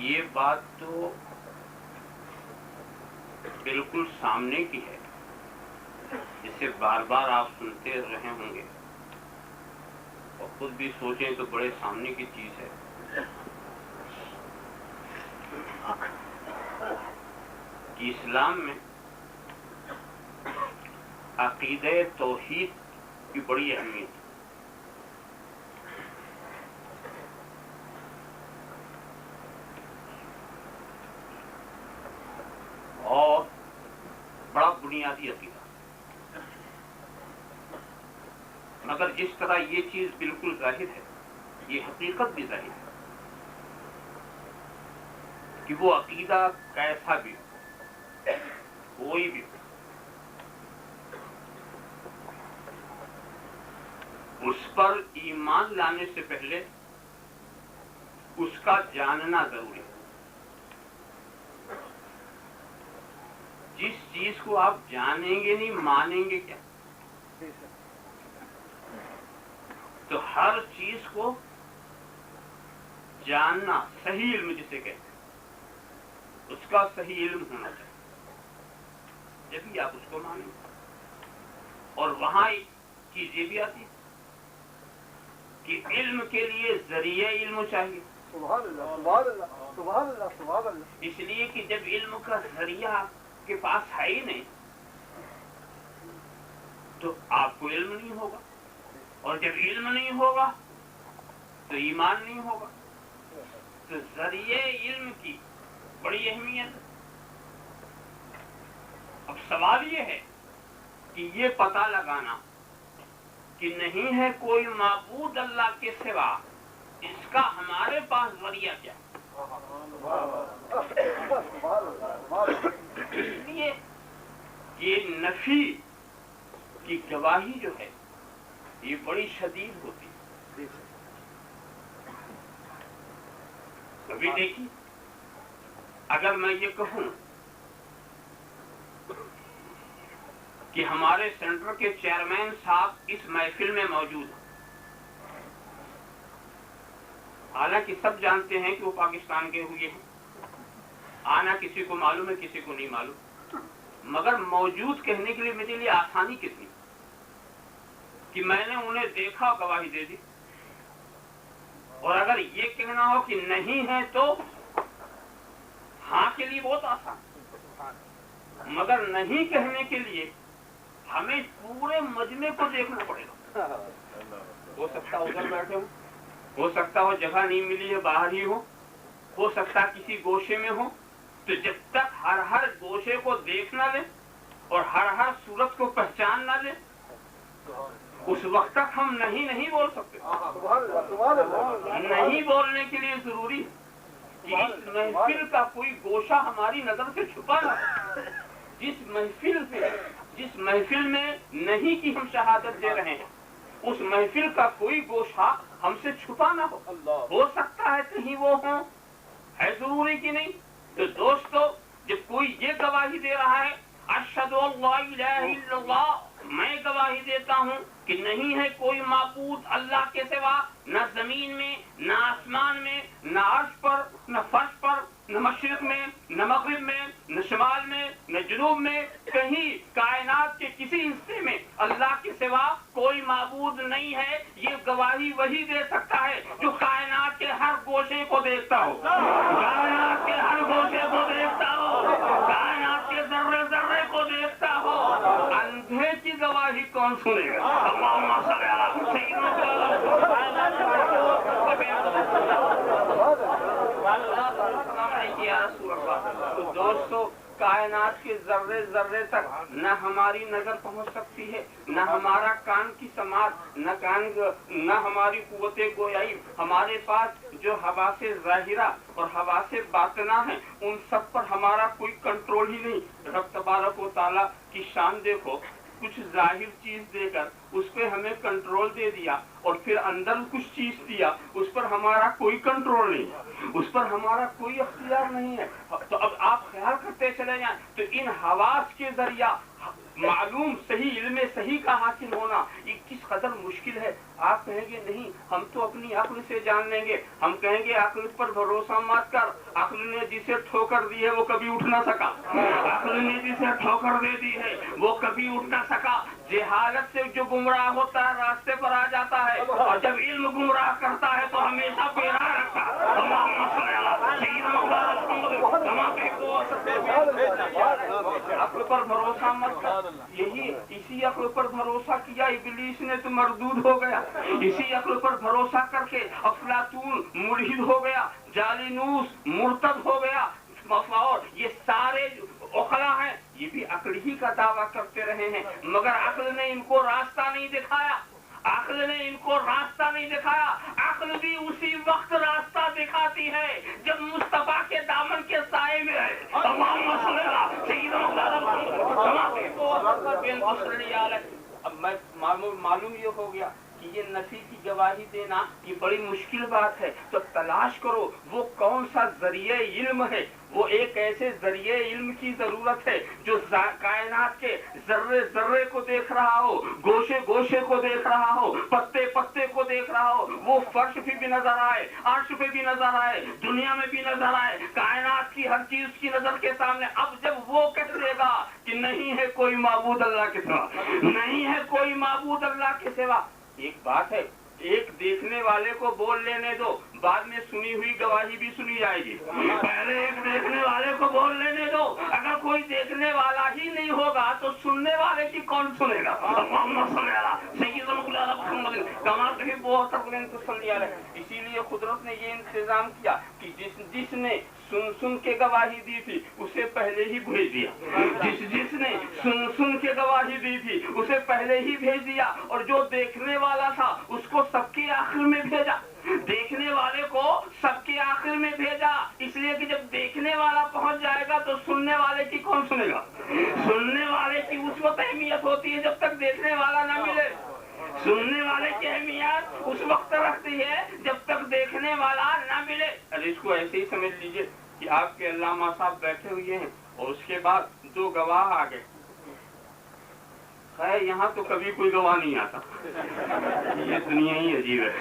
یہ بات تو بالکل سامنے کی ہے، اسے بار بار آپ سنتے رہے ہوں گے اور خود بھی سوچیں تو بڑے سامنے کی چیز ہے کہ اسلام میں عقیدہ توحید کی بڑی اہمیت ہے۔ اور بڑا بنیادی عقیدہ، مگر جس طرح یہ چیز بالکل ظاہر ہے، یہ حقیقت بھی ظاہر ہے کہ وہ عقیدہ کیسا بھی ہو، کوئی بھی ہو، اس پر ایمان لانے سے پہلے اس کا جاننا ضروری ہے۔ جس چیز کو آپ جانیں گے نہیں، مانیں گے کیا؟ تو ہر چیز کو جاننا، صحیح علم جسے کہتے ہیں، اس کا صحیح علم ہونا چاہیے، جبھی آپ اس کو مانیں گے۔ اور وہاں ایک چیز یہ بھی آتی ہے کہ علم کے لیے ذریعہ علم چاہیے۔ سبحان اللہ، سبحان اللہ، سبحان اللہ، سبحان اللہ۔ اس لیے کہ جب علم کا ذریعہ آپ کے پاس ہے ہی نہیں تو آپ کو علم نہیں ہوگا، اور جب علم نہیں ہوگا تو ایمان نہیں ہوگا۔ تو ذریعہ علم کی بڑی اہمیت ہے۔ اب سوال یہ ہے کہ یہ پتہ لگانا کہ نہیں ہے کوئی معبود اللہ کے سوا، اس کا ہمارے پاس ذریعہ کیا؟ اس لیے یہ نفی کی گواہی جو ہے یہ بڑی شدید ہوتی ہے۔ کبھی دیکھیے، اگر میں یہ کہوں کہ ہمارے سینٹر کے چیئرمین صاحب اس محفل میں موجود ہیں، حالانکہ سب جانتے ہیں کہ وہ پاکستان کے ہوئے ہیں، آنا کسی کو معلوم ہے کسی کو نہیں معلوم، مگر موجود کہنے کے لیے میرے لیے آسانی کتنی کہ میں نے انہیں دیکھا، گواہی دے دی۔ اور اگر یہ کہنا ہو کہ نہیں ہے تو ہاں کے لیے بہت آسان، مگر نہیں کہنے کے لیے ہمیں پورے مجمع کو دیکھنا پڑے گا۔ ہو سکتا ہے ادھر بیٹھے ہو سکتا ہو جگہ نہیں ملی ہے باہر ہی ہو سکتا کسی گوشے میں ہو۔ تو جب تک ہر گوشے کو دیکھ نہ لے اور ہر صورت کو پہچان نہ لے، اس وقت تک ہم نہیں بول سکتے۔ نہیں بولنے کے لیے ضروری ہے کہ اس محفل کا کوئی گوشہ ہماری نظر سے چھپا نہ ہو۔ جس محفل میں نہیں کی ہم شہادت دے رہے ہیں، اس محفل کا کوئی گوشہ ہم سے چھپا نہ ہو سکتا ہے کہیں وہ ہوں، ہے ضروری کہ نہیں؟ تو دوستو، جب کوئی یہ گواہی دے رہا ہے اشہد ان لا الہ الا اللہ، میں گواہی دیتا ہوں کہ نہیں ہے کوئی معبود اللہ کے سوا، نہ زمین میں، نہ آسمان میں، نہ عرش پر، نہ فرش پر، نہ مشرق میں، نہ مغرب میں، نہ شمال میں، نہ جنوب میں، کہیں کائنات کے کسی حصے میں اللہ کے سوا کوئی معبود نہیں ہے۔ یہ گواہی وہی دے سکتا ہے جو کائنات کے ہر گوشے کو دیکھتا ہو، کائنات کے ہر گوشے کو دیکھتا ہو، کائنات کے ذرے ذرے کو دیکھتا ہو۔ اندھے کی گواہی کون سنے گا؟ اللہم صلی علی سیدنا تو دوستو، کائنات کے ذرے ذرے تک نہ ہماری نظر پہنچ سکتی ہے، نہ ہمارا کان کی سماعت، نہ ہماری قوت گویائی۔ ہمارے پاس جو حواس ظاہرہ اور حواس باطنہ ہیں، ان سب پر ہمارا کوئی کنٹرول ہی نہیں۔ رب تبارک و تعالیٰ کی شان دیکھو، کچھ ظاہر چیز دے کر اس پہ ہمیں کنٹرول دے دیا اور پھر اندر کچھ چیز دیا، اس پر ہمارا کوئی کنٹرول نہیں ہے، اس پر ہمارا کوئی اختیار نہیں ہے، تو اب آپ خیال کرتے چلے جائیں تو ان حواس کے ذریعہ معلوم صحیح علم صحیح کا حاصل ہونا یہ کس قدر مشکل ہے۔ آپ کہیں گے نہیں ہم تو اپنی عقل سے جان لیں گے، ہم کہیں گے عقل پر بھروسہ مت کر، عقل نے جسے ٹھوکر دی ہے وہ کبھی اٹھ نہ سکا، عقل نے جسے ٹھوکر دے دی ہے وہ کبھی اٹھ نہ سکا۔ جہالت سے جو گمراہ ہوتا ہے راستے پر آ جاتا ہے، اور جب علم گمراہ کرتا ہے تو ہمیشہ بیراہ رکھتا ہے۔ عقل پر بھروسہ مت کر، اسی عقل پر بھروسہ کیا ابلیس نے تو مردود ہو گیا، اسی عقل پر بھروسہ کر کے افلاطون ملحد ہو گیا، جالینوس مرتد ہو گیا، اور یہ سارے عقلا ہیں یہ بھی عقل ہی کا دعویٰ کرتے رہے ہیں، مگر عقل نے ان کو راستہ نہیں دکھایا، عقل نے ان کو راستہ نہیں دکھایا۔ عقل بھی اسی وقت راستہ دکھاتی ہے جب مصطفیٰ کے دامن کے سائے میں ہے۔ اب میں معلوم یہ ہو گیا کہ یہ نفی کی گواہی دینا یہ بڑی مشکل بات ہے، تو تلاش کرو وہ کون سا ذریعہ علم ہے، وہ ایک ایسے ذریعے علم کی ضرورت ہے جو کائنات کے ذرے ذرے کو دیکھ رہا ہو، گوشے گوشے کو دیکھ رہا ہو، پتے پتے کو دیکھ رہا ہو، وہ فرش پہ بھی نظر آئے، عرش پہ بھی نظر آئے، دنیا میں بھی نظر آئے، کائنات کی ہر چیز کی نظر کے سامنے۔ اب جب وہ کہہ دے گا کہ نہیں ہے کوئی معبود اللہ کے سوا، نہیں ہے کوئی معبود اللہ کے سوا، ایک بات ہے ایک دیکھنے والے کو بول لینے دو، بعد میں سنی ہوئی گواہی بھی سنی جائے گی، پہلے ایک دیکھنے والے کو بول لینے دو، اگر کوئی دیکھنے والا ہی نہیں ہوگا تو سننے والے کی کون سنے گا؟ اسی لیے قدرت نے یہ انتظام کیا کہ جس نے سن کے گواہی دی تھی اسے پہلے ہی بھیج دیا، جس نے سن کے گواہی دی تھی اسے پہلے ہی بھیج دیا، اور جو دیکھنے والا تھا اس کو سب کے آخر میں بھیجا، دیکھنے والے کو سب کے آخر میں بھیجا، اس لیے کہ جب دیکھنے والا پہنچ جائے گا تو سننے والے کی کون سنے گا؟ سننے والے کی اس وقت اہمیت ہوتی ہے جب تک دیکھنے والا نہ ملے، سننے والے کی اہمیت اس وقت رکھتی ہے جب تک دیکھنے والا نہ ملے۔ ارے اس کو ایسے ہی سمجھ لیجئے کہ آپ کے علامہ صاحب بیٹھے ہوئے ہیں اور اس کے بعد دو گواہ آ گئے، خیر یہاں تو کبھی کوئی گواہ نہیں آتا، یہ دنیا ہی عجیب ہے،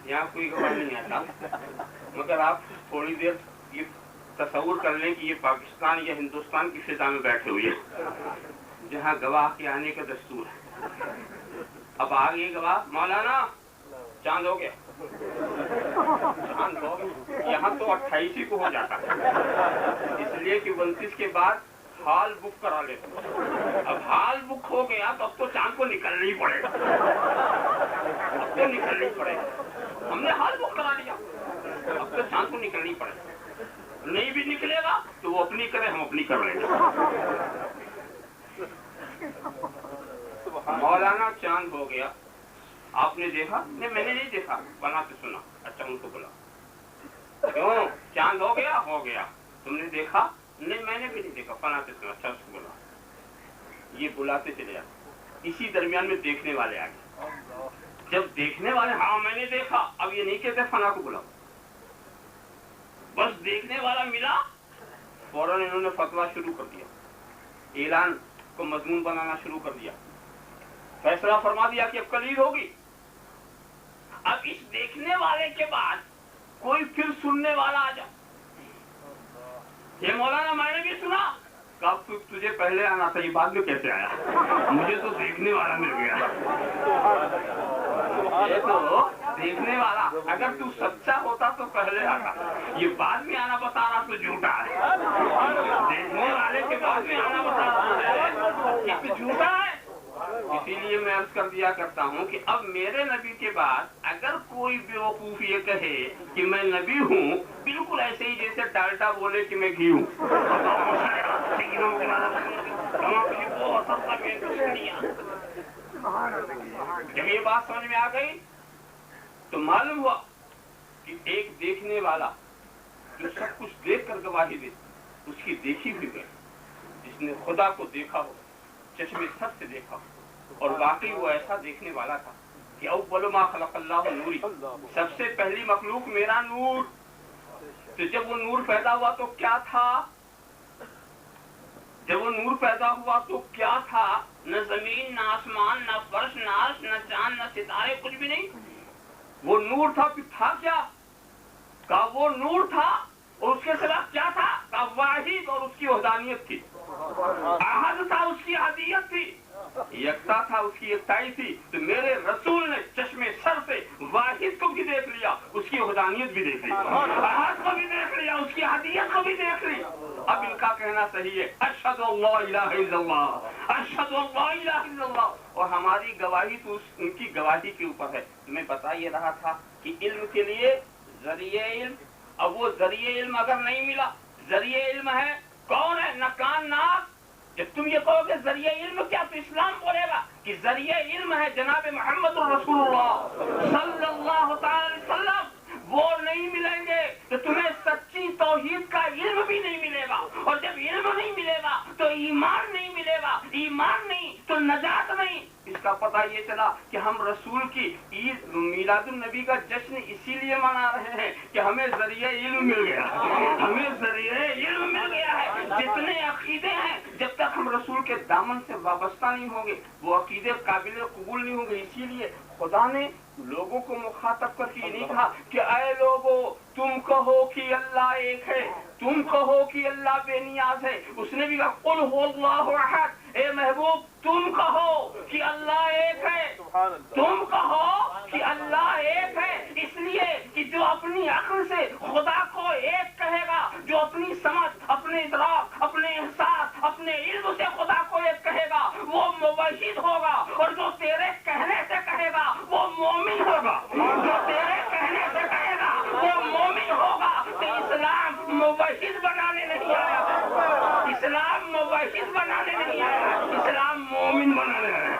یہاں کوئی گواہ نہیں آتا، مگر آپ تھوڑی دیر یہ تصور کر لیں کہ یہ پاکستان یا ہندوستان کی فضا میں بیٹھے ہوئے جہاں گواہ کے آنے کا دستور ہے۔ اب آگے گواہ مولانا چاند ہو گیا، چاند ہو گیا، یہاں تو 28 کو ہو جاتا ہے، اس لیے کہ 29 کے بعد ہال بک کرا لیتے، اب ہال بک ہو گیا تو اب تو چاند کو نکلنا ہی پڑے گا، اب تو نکلنا ہی پڑے گا، ہم نے ہال بک کرا لیا، اب تو چاند کو نکلنا ہی پڑے گا، نہیں بھی نکلے گا تو وہ اپنی کرے ہم اپنی کر لیں گے۔ مولانا چاند ہو گیا، آپ نے دیکھا؟ نہیں میں نے نہیں دیکھا، بنا سے سنا، اچھا ان کو بلا، کیوں چاند ہو گیا؟ ہو گیا، تم نے دیکھا؟ نہیں میں نے بھی نہیں دیکھا، فلاں سے سنا، اچھا اس کو بلا، یہ بلاتے چلے جاتے، اسی درمیان میں دیکھنے والے آ گئے، جب دیکھنے والے ہاں میں نے دیکھا، اب یہ نہیں کہتے فلاں کو بلاؤ، بس دیکھنے والا ملا فوراً انہوں نے فتویٰ شروع کر دیا، اعلان کو مضمون بنانا شروع کر دیا، فیصلہ فرما دیا کہ اب کلید ہوگی۔ اب اس دیکھنے والے کے بعد کوئی پھر سننے والا آ جائے، یہ مولانا میں نے بھی سنا، کب تجھے پہلے آنا تھا، یہ بعد میں کیسے آیا؟ مجھے تو دیکھنے والا مل گیا، یہ تو دیکھنے والا، اگر تو سچا ہوتا تو پہلے آتا، یہ بعد میں آنا بتا رہا تو جھوٹا ہے، دیکھنے والے کے بعد میں آنا بتا رہا ہے یہ تو جھوٹا ہے۔ اسی لیے میں عرض کر دیا کرتا ہوں کہ اب میرے نبی کے بعد اگر کوئی بیوقوف یہ کہے کہ میں نبی ہوں، بالکل ایسے ہی جیسے ڈالٹا بولے کہ میں گھی ہوں، جب یہ بات سمجھ میں آ گئی تو معلوم ہوا کہ ایک دیکھنے والا جو سب کچھ دیکھ کر گواہی دے، اس کی دیکھی ہوئی گئی، جس نے خدا کو دیکھا ہو، چشمے سب سے دیکھا ہو، اور واقعی وہ ایسا دیکھنے والا تھا کہ اول ما خلق اللہ نوری، سب سے پہلی مخلوق میرا نور. تو جب وہ نور پیدا ہوا تو کیا تھا؟ جب وہ نور پیدا ہوا تو کیا تھا؟ نہ زمین، نہ آسمان، نہ فرش، نہ عرش، نہ چاند، نہ ستارے، کچھ بھی نہیں. وہ نور تھا. پھر تھا کیا؟ کہا وہ نور تھا اور اس کے سوا کیا تھا؟ کہا واحد، اور اس کی وحدانیت تھی. احد تھا، اس کی احدیت تھی. یکتا تھا، اس کی یکتائی تھی. تو میرے رسول نے چشمے سر سے واحد کو بھی دیکھ لیا، اس کی وحدانیت بھی دیکھ لی، احد کو بھی دیکھ لیا، اس کی احدیت کو بھی دیکھ لی. اب ان کا کہنا صحیح ہے، اشہد ان لا الہ الا اللہ، اشہد ان لا الہ الا اللہ. اور ہماری گواہی تو ان کی گواہی کے اوپر ہے. تمہیں بتا یہ رہا تھا کہ علم کے لیے ذریعہ علم. اب وہ ذریعہ علم اگر نہیں ملا، ذریعہ علم ہے کون ہے؟ نہ کان ناک. جب تم یہ کہو کہ ذریعہ علم کیا، تو اسلام بولے گا کہ ذریعہ علم ہے جناب محمد رسول اللہ صلی اللہ تعالی وسلم. وہ نہیں ملیں گے تو تمہیں سچی توحید کا علم بھی نہیں ملے گا. اور جب علم نہیں ملے گا تو ایمان نہیں ملے گا. ایمان نہیں تو نجات نہیں. اس کا پتہ یہ چلا کہ ہم رسول کی عید میلاد النبی کا جشن اسی لیے منا رہے ہیں کہ ہمیں ذریعہ علم مل گیا، ہمیں ذریعہ علم مل گیا ہے. جتنے عقیدے ہیں جب تک ہم رسول کے دامن سے وابستہ نہیں ہوں گے وہ عقیدے قابل قبول نہیں ہوں گے. اسی لیے خدا نے لوگوں کو مخاطب کر کے یہ نہیں کہا کہ اے لوگو تم کہو کہ اللہ ایک ہے، تم کہو کہ اللہ بے نیاز ہے. اس نے بھی کہا قل هو اللہ احد. اے محبوب تم کہو کہ اللہ ایک ہے، تم کہو کہ اللہ ایک ہے. اس لیے کہ جو اپنی عقل سے خدا کو ایک کہے گا، جو اپنی سمجھ، اپنے ادراک، اپنے احساس، اپنے علم سے خدا کو ایک کہے گا وہ موحد ہوگا. اور جو تیرے کہنے سے کہے گا وہ مومن ہوگا. جو تیرے کہنے سے کہے گا وہ مومن ہوگا. تو اسلام موحد بنانے نہیں آیا، اسلام موحد بنانے نہیں آیا، اسلام مومن بنانے آیا.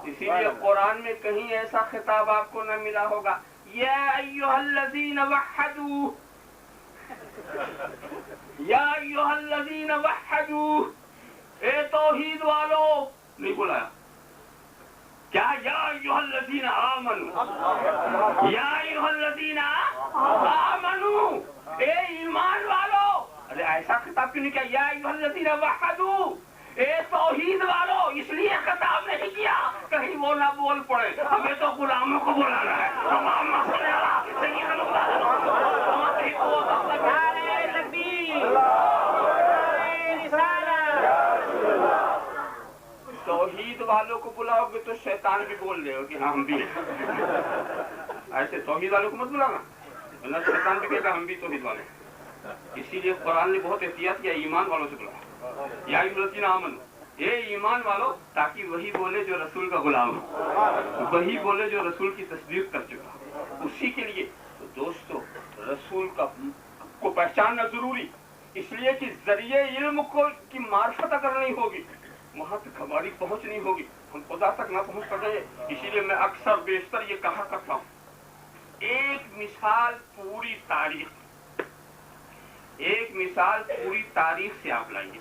اسی لیے قرآن میں کہیں ایسا خطاب آپ کو نہ ملا ہوگا یا ایھا الذین وحدوا، یا ایھا الذین وحدوا، اے توحید والو. نہیں بلایا کیا؟ یا ایھا الذین آمنوا، یا ایھا الذین آمنوا، اے ایمان والو. ارے ایسا خطاب کیوں نہیں کیا؟ یا ایھا الذین وحدوا، اے توحید والو. اس لیے خطاب نہیں کیا کہیں وہ نہ بول پڑے. ہمیں تو غلاموں کو بلانا ہے. توحید والوں کو بلاؤ گے تو شیطان بھی بول دے گا کہ ہاں ہم بھی ہیں. ایسے توحید والوں کو مت بلانا ورنہ شیطان بھی کہے گا ہم بھی توحید والے ہیں. اسی لیے قرآن نے بہت احتیاط کیا، ایمان والوں سے بلاؤ. یا ایھا الذین آمنوا، اے ایمان والو، تاکہ وہی بولے جو رسول کا غلام ہو، وہی بولے جو رسول کی تصدیق کر چکا ہو. اسی کے لیے تو دوستو رسول کو پہچاننا ضروری. اس لیے کہ ذریعے علم کی معرفت اگر نہیں ہوگی وہاں تک ہماری پہنچ نہیں ہوگی، ہم خدا تک نہ پہنچ سکیں. اسی لیے میں اکثر بیشتر یہ کہا کرتا ہوں، ایک مثال پوری تاریخ سے آپ لائیے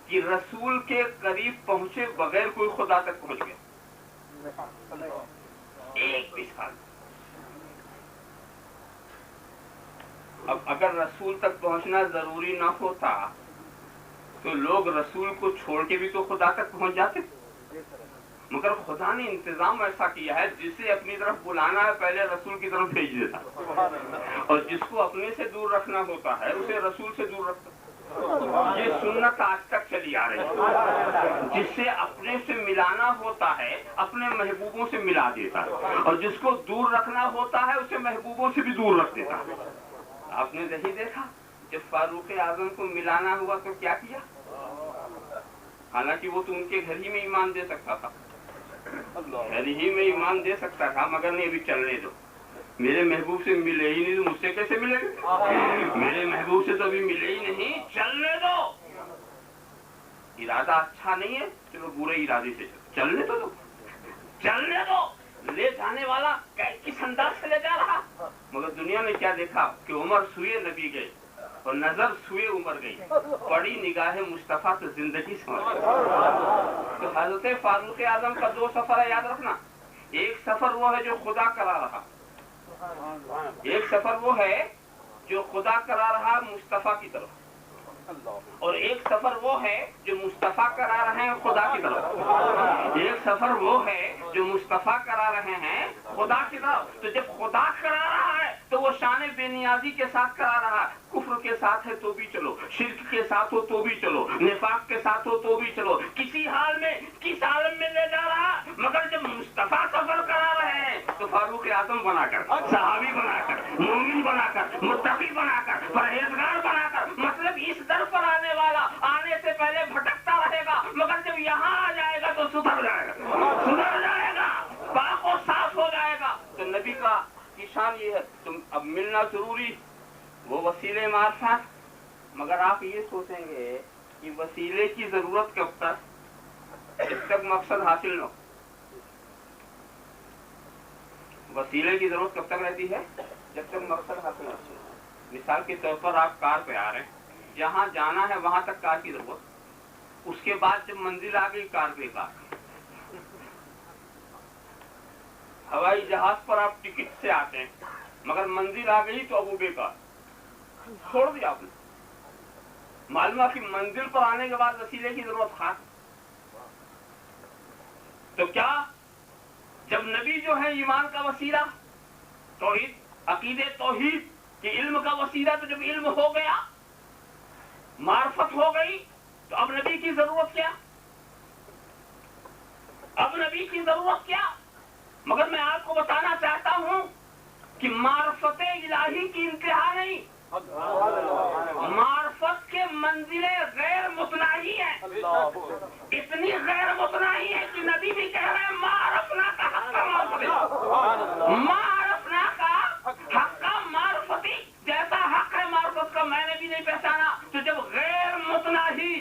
کہ رسول کے قریب پہنچے بغیر کوئی خدا تک پہنچ گیا. ایک مثال. اب اگر رسول تک پہنچنا ضروری نہ ہوتا تو لوگ رسول کو چھوڑ کے بھی تو خدا تک پہنچ جاتے. مگر خدا نے انتظام ایسا کیا ہے جسے اپنی طرف بلانا ہے پہلے رسول کی طرف بھیج دیتا، اور جس کو اپنے سے دور رکھنا ہوتا ہے اسے رسول سے دور رکھتا. یہ سنت آج تک چلی آ رہی ہے. جس سے اپنے سے ملانا ہوتا ہے اپنے محبوبوں سے ملا دیتا ہے، اور جس کو دور رکھنا ہوتا ہے اسے محبوبوں سے بھی دور رکھ دیتا ہے. آپ نے نہیں دیکھا جب فاروق اعظم کو ملانا ہوا تو کیا کیا؟ حالانکہ وہ تو ان کے گھر ہی میں ایمان دے سکتا تھا، گھر ہی میں ایمان دے سکتا تھا، مگر نہیں ابھی چلنے دو. میرے محبوب سے ملے ہی نہیں تو مجھ سے کیسے ملے گا؟ میرے محبوب سے تو ابھی ملے ہی نہیں، چلنے دو. ارادہ اچھا نہیں ہے چلو برے ارادے سے چلنے تو دو، چلنے دو. لے جانے والا کس انداز سے لے جا رہا، مگر دنیا نے کیا دیکھا کہ عمر سوئے نبی گئے اور نظر سوئے عمر گئی، پڑی نگاہ مصطفیٰ تو زندگی سمجھ گئی۔ تو حضرت فاروق اعظم کا 2 سفر ہے، یاد رکھنا۔ ایک سفر وہ ہے جو خدا کرا رہا، ایک سفر وہ ہے جو خدا کرا رہا مصطفیٰ کی طرف، اور ایک سفر وہ ہے جو مصطفیٰ کرا رہے ہیں خدا کی طرف، ایک سفر وہ ہے جو مصطفیٰ کرا رہے ہیں خدا کی طرف۔ تو جب خدا کرا رہا ہے تو وہ شان بے نیازی کے ساتھ کرا رہا ہے، کفر کے ساتھ ہے تو بھی چلو، شرک کے ساتھ ہو تو بھی چلو، نفاق کے ساتھ ہو تو بھی چلو، کسی حال میں کس عالم میں لے جا رہا۔ مگر جب مصطفیٰ سفر کرا رہے ہیں تو فاروق اعظم بنا کر، صحابی بنا کر، مومن بنا کر، متقی بنا کر، پرہیزگار بنا کر، مطلب اس در پر آنے والا آنے سے پہلے بھٹکتا رہے گا، مگر جب یہاں آ جائے گا تو سدھر جائے گا، سدھر جائے گا، پاک و صاف ہو جائے گا۔ تو نبی کا شان یہ ہے، تم اب ملنا ضروری، وہ وسیلے معرفت، مگر آپ یہ سوچیں گے کہ وسیلے کی ضرورت کب تک، جب تک مقصد حاصل نہ ہو۔ وسیلے کی ضرورت کب تک رہتی ہے، جب تک مقصد حاصل نہ ہو۔ مثال کے طور پر آپ کار پہ آ رہے ہیں، جہاں جانا ہے وہاں تک کار کی ضرورت، اس کے بعد جب منزل آ گئی کار بیکار۔ ہوائی جہاز پر آپ ٹکٹ سے آتے ہیں، مگر منزل آ گئی تو اب وہ بیکار، چھوڑ دیا آپ نے۔ معلوم کہ منزل پر آنے کے بعد وسیلے کی ضرورت خاص۔ تو کیا جب نبی جو ہے ایمان کا وسیلہ، توحید، عقیدے توحید کہ علم کا وسیلہ، تو جب علم ہو گیا، معرفت ہو گئی، تو اب نبی کی ضرورت کیا، اب نبی کی ضرورت کیا؟ مگر میں آپ کو بتانا چاہتا ہوں کہ معرفت الہی کی انتہا نہیں، معرفت کے منزلیں غیر متناہی ہیں، اتنی غیر متناہی ہے کہ نبی بھی کہہ رہے ہیں معرفنا کا حق کا معرفتی، معرفنا کا حق کا معرفتی، جیسا حق ہے معرفت کا میں نے بھی نہیں پہچانا۔ تو جب غیر متناہی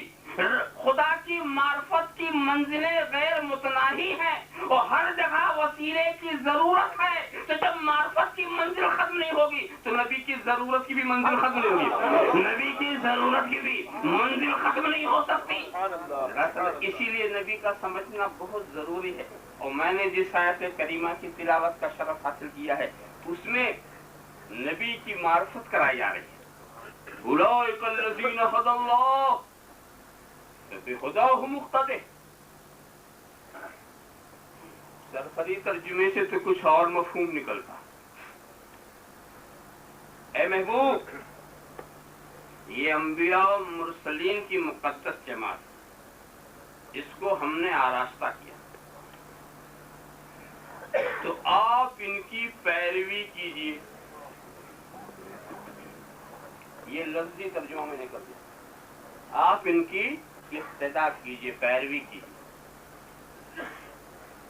خدا کی معرفت کی منزلیں غیر متناہی ہیں اور ہر جگہ وسیلے کی ضرورت ہے، تو جب معرفت کی منزل ختم نہیں ہوگی تو نبی کی ضرورت کی بھی منزل ختم نہیں ہوگی، نبی کی ضرورت کی بھی منزل ختم نہیں ہو سکتی۔ اسی لیے نبی کا سمجھنا بہت ضروری ہے، اور میں نے جس آیت کریمہ کی تلاوت کا شرف حاصل کیا ہے اس میں نبی کی معرفت کرائی جا رہی ہے۔ اولئک الذین ھدی اللہ فبھداہ مقتدی۔ سرسری ترجمے سے تو کچھ اور مفہوم نکلتا۔ اے محبوب، یہ انبیاء و مرسلین کی مقدس جماعت، اس کو ہم نے آراستہ کیا، تو آپ ان کی پیروی کیجیے۔ یہ لفظی ترجمہ میں نے کر دیا، آپ ان کی اقتداء کیجیے، پیروی کیجیے۔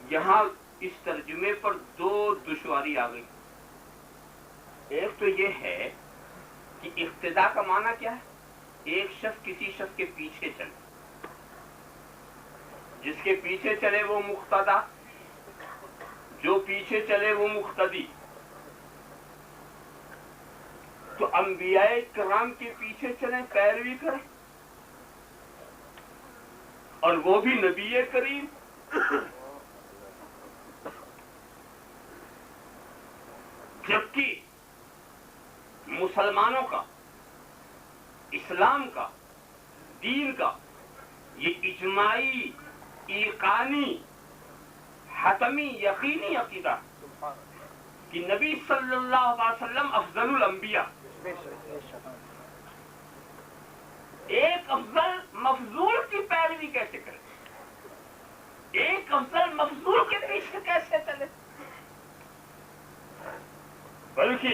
یہاں اس ترجمے پر 2 دشواری آ گئی۔ ایک تو یہ ہے کہ اقتداء کا معنی کیا ہے، ایک شخص کسی شخص کے پیچھے چلے، جس کے پیچھے چلے وہ مقتدا، جو پیچھے چلے وہ مقتدی۔ تو انبیاء کرام کے پیچھے چلیں، پیروی کریں، اور وہ بھی نبی کریم۔ جبکہ مسلمانوں کا، اسلام کا، دین کا یہ اجماعی، ایقانی، حتمی، یقینی عقیدہ کہ نبی صلی اللہ علیہ وسلم افضل الانبیاء، ایک افضل مفضول کی پیروی کیسے کرے، ایک افضل مفضول کے پیچھے کیسے چلے، بلکہ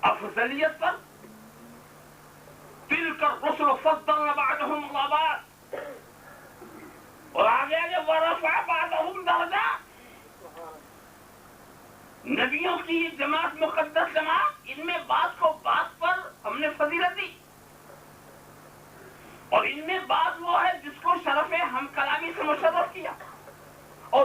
افضلیت پر تلک الرسل فضلنا بعضهم على بعض، اور آگے ورفع بعضهم درجات۔ نبیوں کی یہ جماعت، مقدس جماعت، ان میں بعض کو بعض پر ہم نے فضیلت دی، اور ان میں بعض وہ ہے جس کو شرف ہم کلامی سے مشرف کیا، اور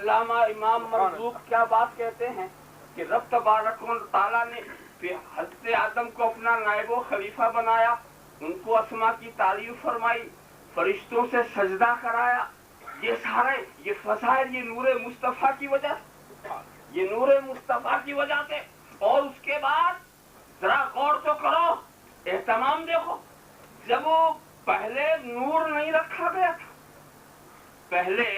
علامہ امام مرزوق کیا بات کہتے ہیں کہ رب تبارک و تعالیٰ نے پھر حضرت آدم کو اپنا نائب و خلیفہ بنایا، ان کو اسما کی تعریف فرمائی، فرشتوں سے سجدہ کرایا، یہ سارے یہ فضائل یہ نور مصطفیٰ کی وجہ سے، یہ نور مصطفیٰ کی وجہ سے۔ اور اس کے بعد ذرا غور تو کرو، اہتمام دیکھو، جب وہ پہلے نور نہیں رکھا گیا تھا، پہلے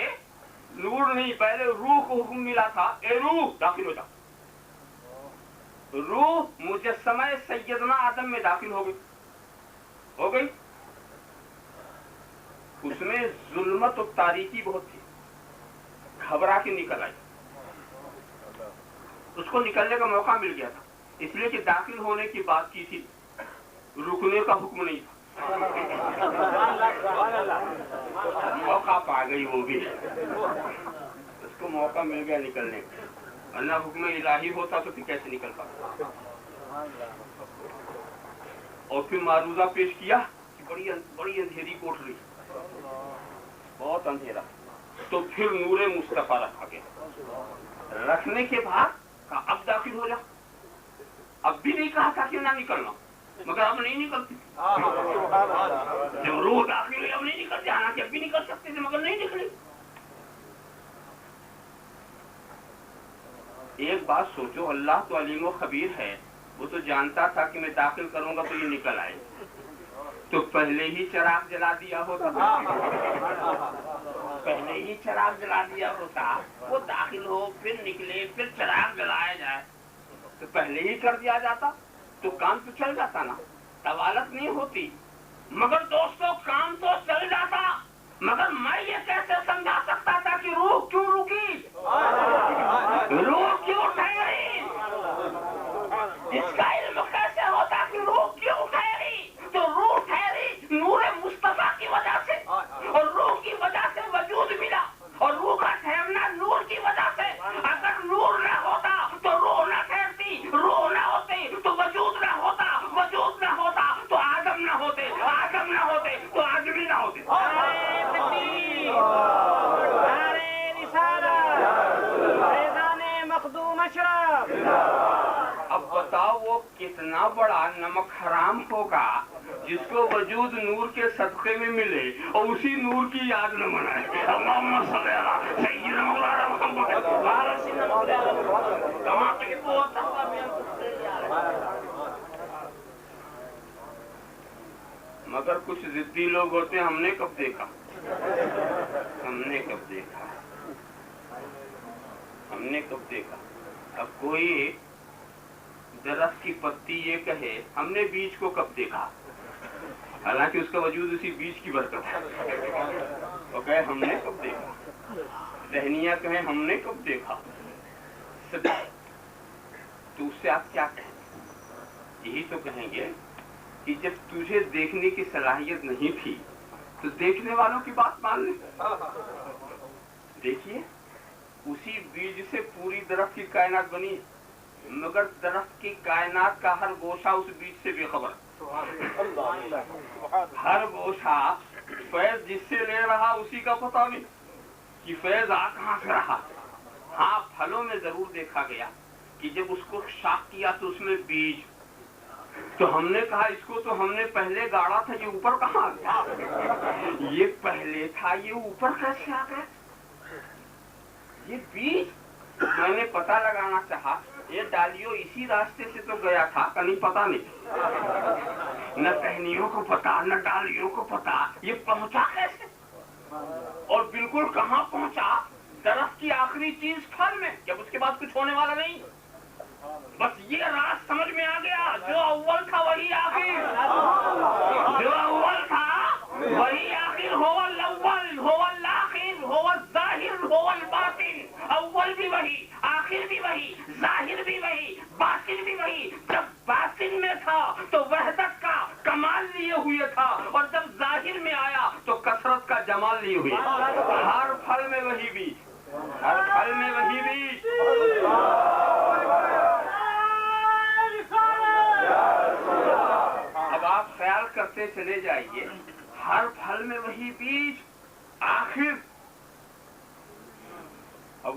نور نہیں، پہلے روح کو حکم ملا تھا، اے روح داخل ہو جا۔ روح مجسمہ سیدنا آدم میں داخل ہو گئی، اس میں ظلمت و تاریکی بہت تھی، گھبرا کے نکل آئی، اس کو نکلنے کا موقع مل گیا تھا، اس لیے کہ داخل ہونے کی بات کی تھی، رکنے کا حکم نہیں تھا، موقع پا گئی وہ بھی، اس کو موقع مل گیا نکلنے کا، ورنہ حکم الہی ہوتا تو پھر کیسے نکل پاتا۔ اور پھر معروضہ پیش کیا کہ بڑی اندھیری کوٹھری، بہت اندھیرا، تو پھر نور مصطفیٰ رکھا گیا، رکھنے کے بعد کہا اب داخل ہو جا، اب بھی نہیں کہا تھا کہ نہ نکلنا، مگر اب نہیں نکلتی، جب روح داخل ہوئی اب نہیں نکلتی، حالانکہ اب بھی نکل سکتے تھے مگر نہیں نکلی۔ ایک بات سوچو، اللہ تو علیم و خبیر ہے، وہ تو جانتا تھا کہ میں داخل کروں گا تو یہ نکل آئے، تو پہلے ہی چراغ جلا دیا ہوتا، پہلے ہی چراغ جلا دیا ہوتا، وہ داخل ہو پھر نکلے پھر چراغ جلایا جائے تو پہلے ہی کر دیا جاتا تو کام تو چل جاتا نا، طوالت نہیں ہوتی۔ مگر دوستو کام تو چل جاتا، مگر میں یہ کیسے سمجھا سکتا تھا کہ روح کیوں رکی، روح کیوں ٹھہری، اس کا علم کیسے ہوتا کہ روح کیوں ٹھہری؟ تو روح ٹھہری نور مصطفیٰ کی وجہ سے، اور روح کی وجہ سے وجود ملا، اور روح کا ٹھہرنا نور کی وجہ سے۔ اگر نور نہ ہوتا تو روح نہ ٹھہرتی، روح نہ ہوتی تو وجود نہ ہوتا، وجود نہ ہوتا تو آدم نہ ہوتے، آدم نہ ہوتے تو آدمی نہ ہوتے۔ اب بتاؤ وہ کتنا بڑا نمک حرام ہوگا جس کو وجود نور کے صدقے میں ملے اور اسی نور کی یاد نہ منائے۔ اللہم صلی علی سیدنا مولانا محمد مگر کچھ ضدی لوگ ہوتے ہیں، ہم نے کب دیکھا، ہم نے کب دیکھا، ہم نے کب دیکھا۔ اب کوئی درخت کی پتی یہ کہے ہم نے بیج کو کب دیکھا، حالانکہ اس کا وجود اسی بیج کی برکت ہے، وہ کہے ہم نے کب دیکھا، ذہنیہ کہے ہم نے کب دیکھا، تو اس سے آپ کیا کہیں؟ یہی تو کہیں گے کہ جب تجھے دیکھنے کی صلاحیت نہیں تھی تو دیکھنے والوں کی بات مان لے۔ دیکھیے اسی بیج سے پوری درخت کی کائنات بنی ہے، مگر درخت کی کائنات کا ہر گوشہ اس بیج سے بے خبر، ہر گوشہ فیض جس سے لے رہا اسی کا پتہ نہیں کہ فیض آ کہاں سے رہا۔ ہاں پھلوں میں ضرور دیکھا گیا کہ جب اس کو شاخ کیا تو اس میں بیج، تو ہم نے کہا اس کو تو ہم نے پہلے گاڑا تھا، یہ اوپر کہاں آ گیا، یہ پہلے تھا یہ اوپر کیسے آ گیا، یہ بیج۔ میں نے پتہ لگانا چاہا یہ ڈالیوں اسی راستے سے تو گیا تھا، کہیں پتہ نہیں، نہ ٹہنیوں کو پتا نہ ڈالیوں کو پتا، یہ پہنچا کیسے، اور بالکل کہاں پہنچا، درخت کی آخری چیز پھل میں، جب اس کے بعد کچھ ہونے والا نہیں۔ بس یہ راز سمجھ میں آ گیا، جو اول تھا وہی آخر، جو اول تھا وہی آخر، هو الاول هو الاخر هو الظاہر هو الباطن، اول بھی وہی، آخر بھی وہی، ظاہر بھی وہی، باطن بھی وہی۔ جب باطن میں تھا تو وحدت کا کمال لیے ہوئے تھا، اور جب ظاہر میں آیا تو کثرت کا جمال لیے ہوئے، ہر پھل میں وہی بیج، ہر پھل میں وہی بیج۔ اب آپ خیال کرتے چلے جائیے، ہر پھل میں وہی بیج، آخر اب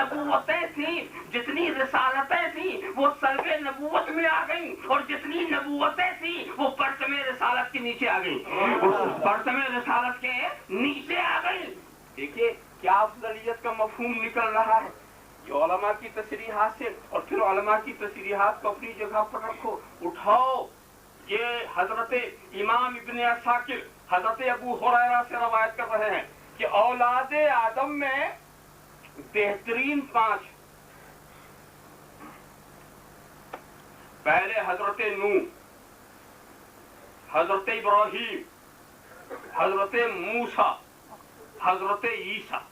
نبوتیں تھیں، جتنی رسالتیں تھیں وہ سلب نبوت میں آ گئیں، اور جتنی نبوتیں تھیں وہ پرچم رسالت کے نیچے آ گئیں، پرچم رسالت کے نیچے آ گئیں۔ دیکھیے کیا افضلیت کا مفہوم نکل رہا ہے۔ یہ علماء کی تصریحات سے، اور پھر علماء کی تصریحات کو اپنی جگہ پر رکھو، اٹھاؤ۔ یہ حضرت امام ابن عساکر حضرت ابو ہریرہ سے روایت کر رہے ہیں کہ اولاد آدم میں بہترین 5، پہلے حضرت نوح، حضرت ابراہیم، حضرت موسیٰ، حضرت عیسیٰ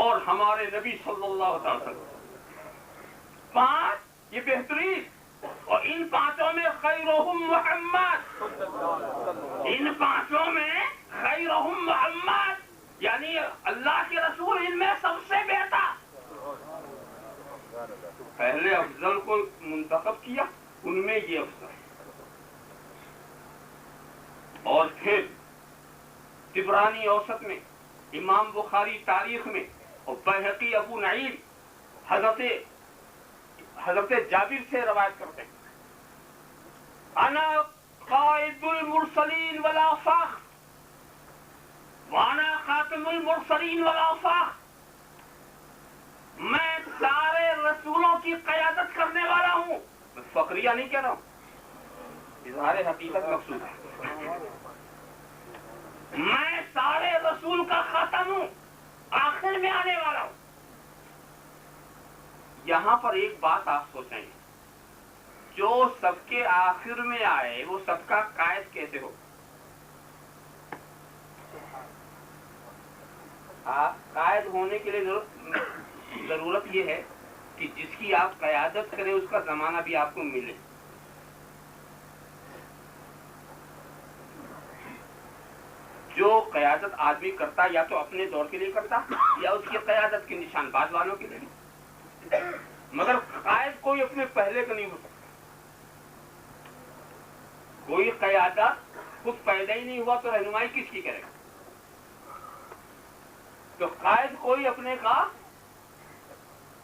اور ہمارے نبی صلی اللہ علیہ وسلم۔ 5 یہ بہترین، اور ان 5 میں خیرہم محمد، ان 5 میں خیرہم محمد، یعنی اللہ کے رسول ان میں سب سے بہتر۔ پہلے افضل کو منتخب کیا، ان میں یہ افضل، اور پھر طبرانی اوسط میں، امام بخاری تاریخ میں، اور بیہقی ابو نعیم حضرت جابر سے روایت کرتے ہیں، انا قائد المرسلین ولا فخر وانا خاتم المرسلین ولا فخر، میں سارے رسولوں کی قیادت کرنے والا ہوں، میں فخریہ نہیں کہہ رہا ہوں، اظہار حقیقت مقصود ہے، میں سارے رسول کا خاتم ہوں، آخر میں آنے والا ہوں۔ یہاں پر ایک بات آپ سوچیں، جو سب کے آخر میں آئے وہ سب کا قائد کیسے ہو؟ قائد ہونے کے لیے ضرورت یہ ہے کہ جس کی آپ قیادت کریں اس کا زمانہ بھی آپ کو ملے۔ جو قیادت آدمی کرتا یا تو اپنے دور کے لیے کرتا یا اس کی قیادت کے نشان باز والوں کے لیے، مگر قائد کوئی اپنے پہلے کا نہیں ہو سکتا۔ کوئی قیادت خود پیدا ہی نہیں ہوا تو رہنمائی کس کی کرے گا؟ تو قائد کوئی اپنے کا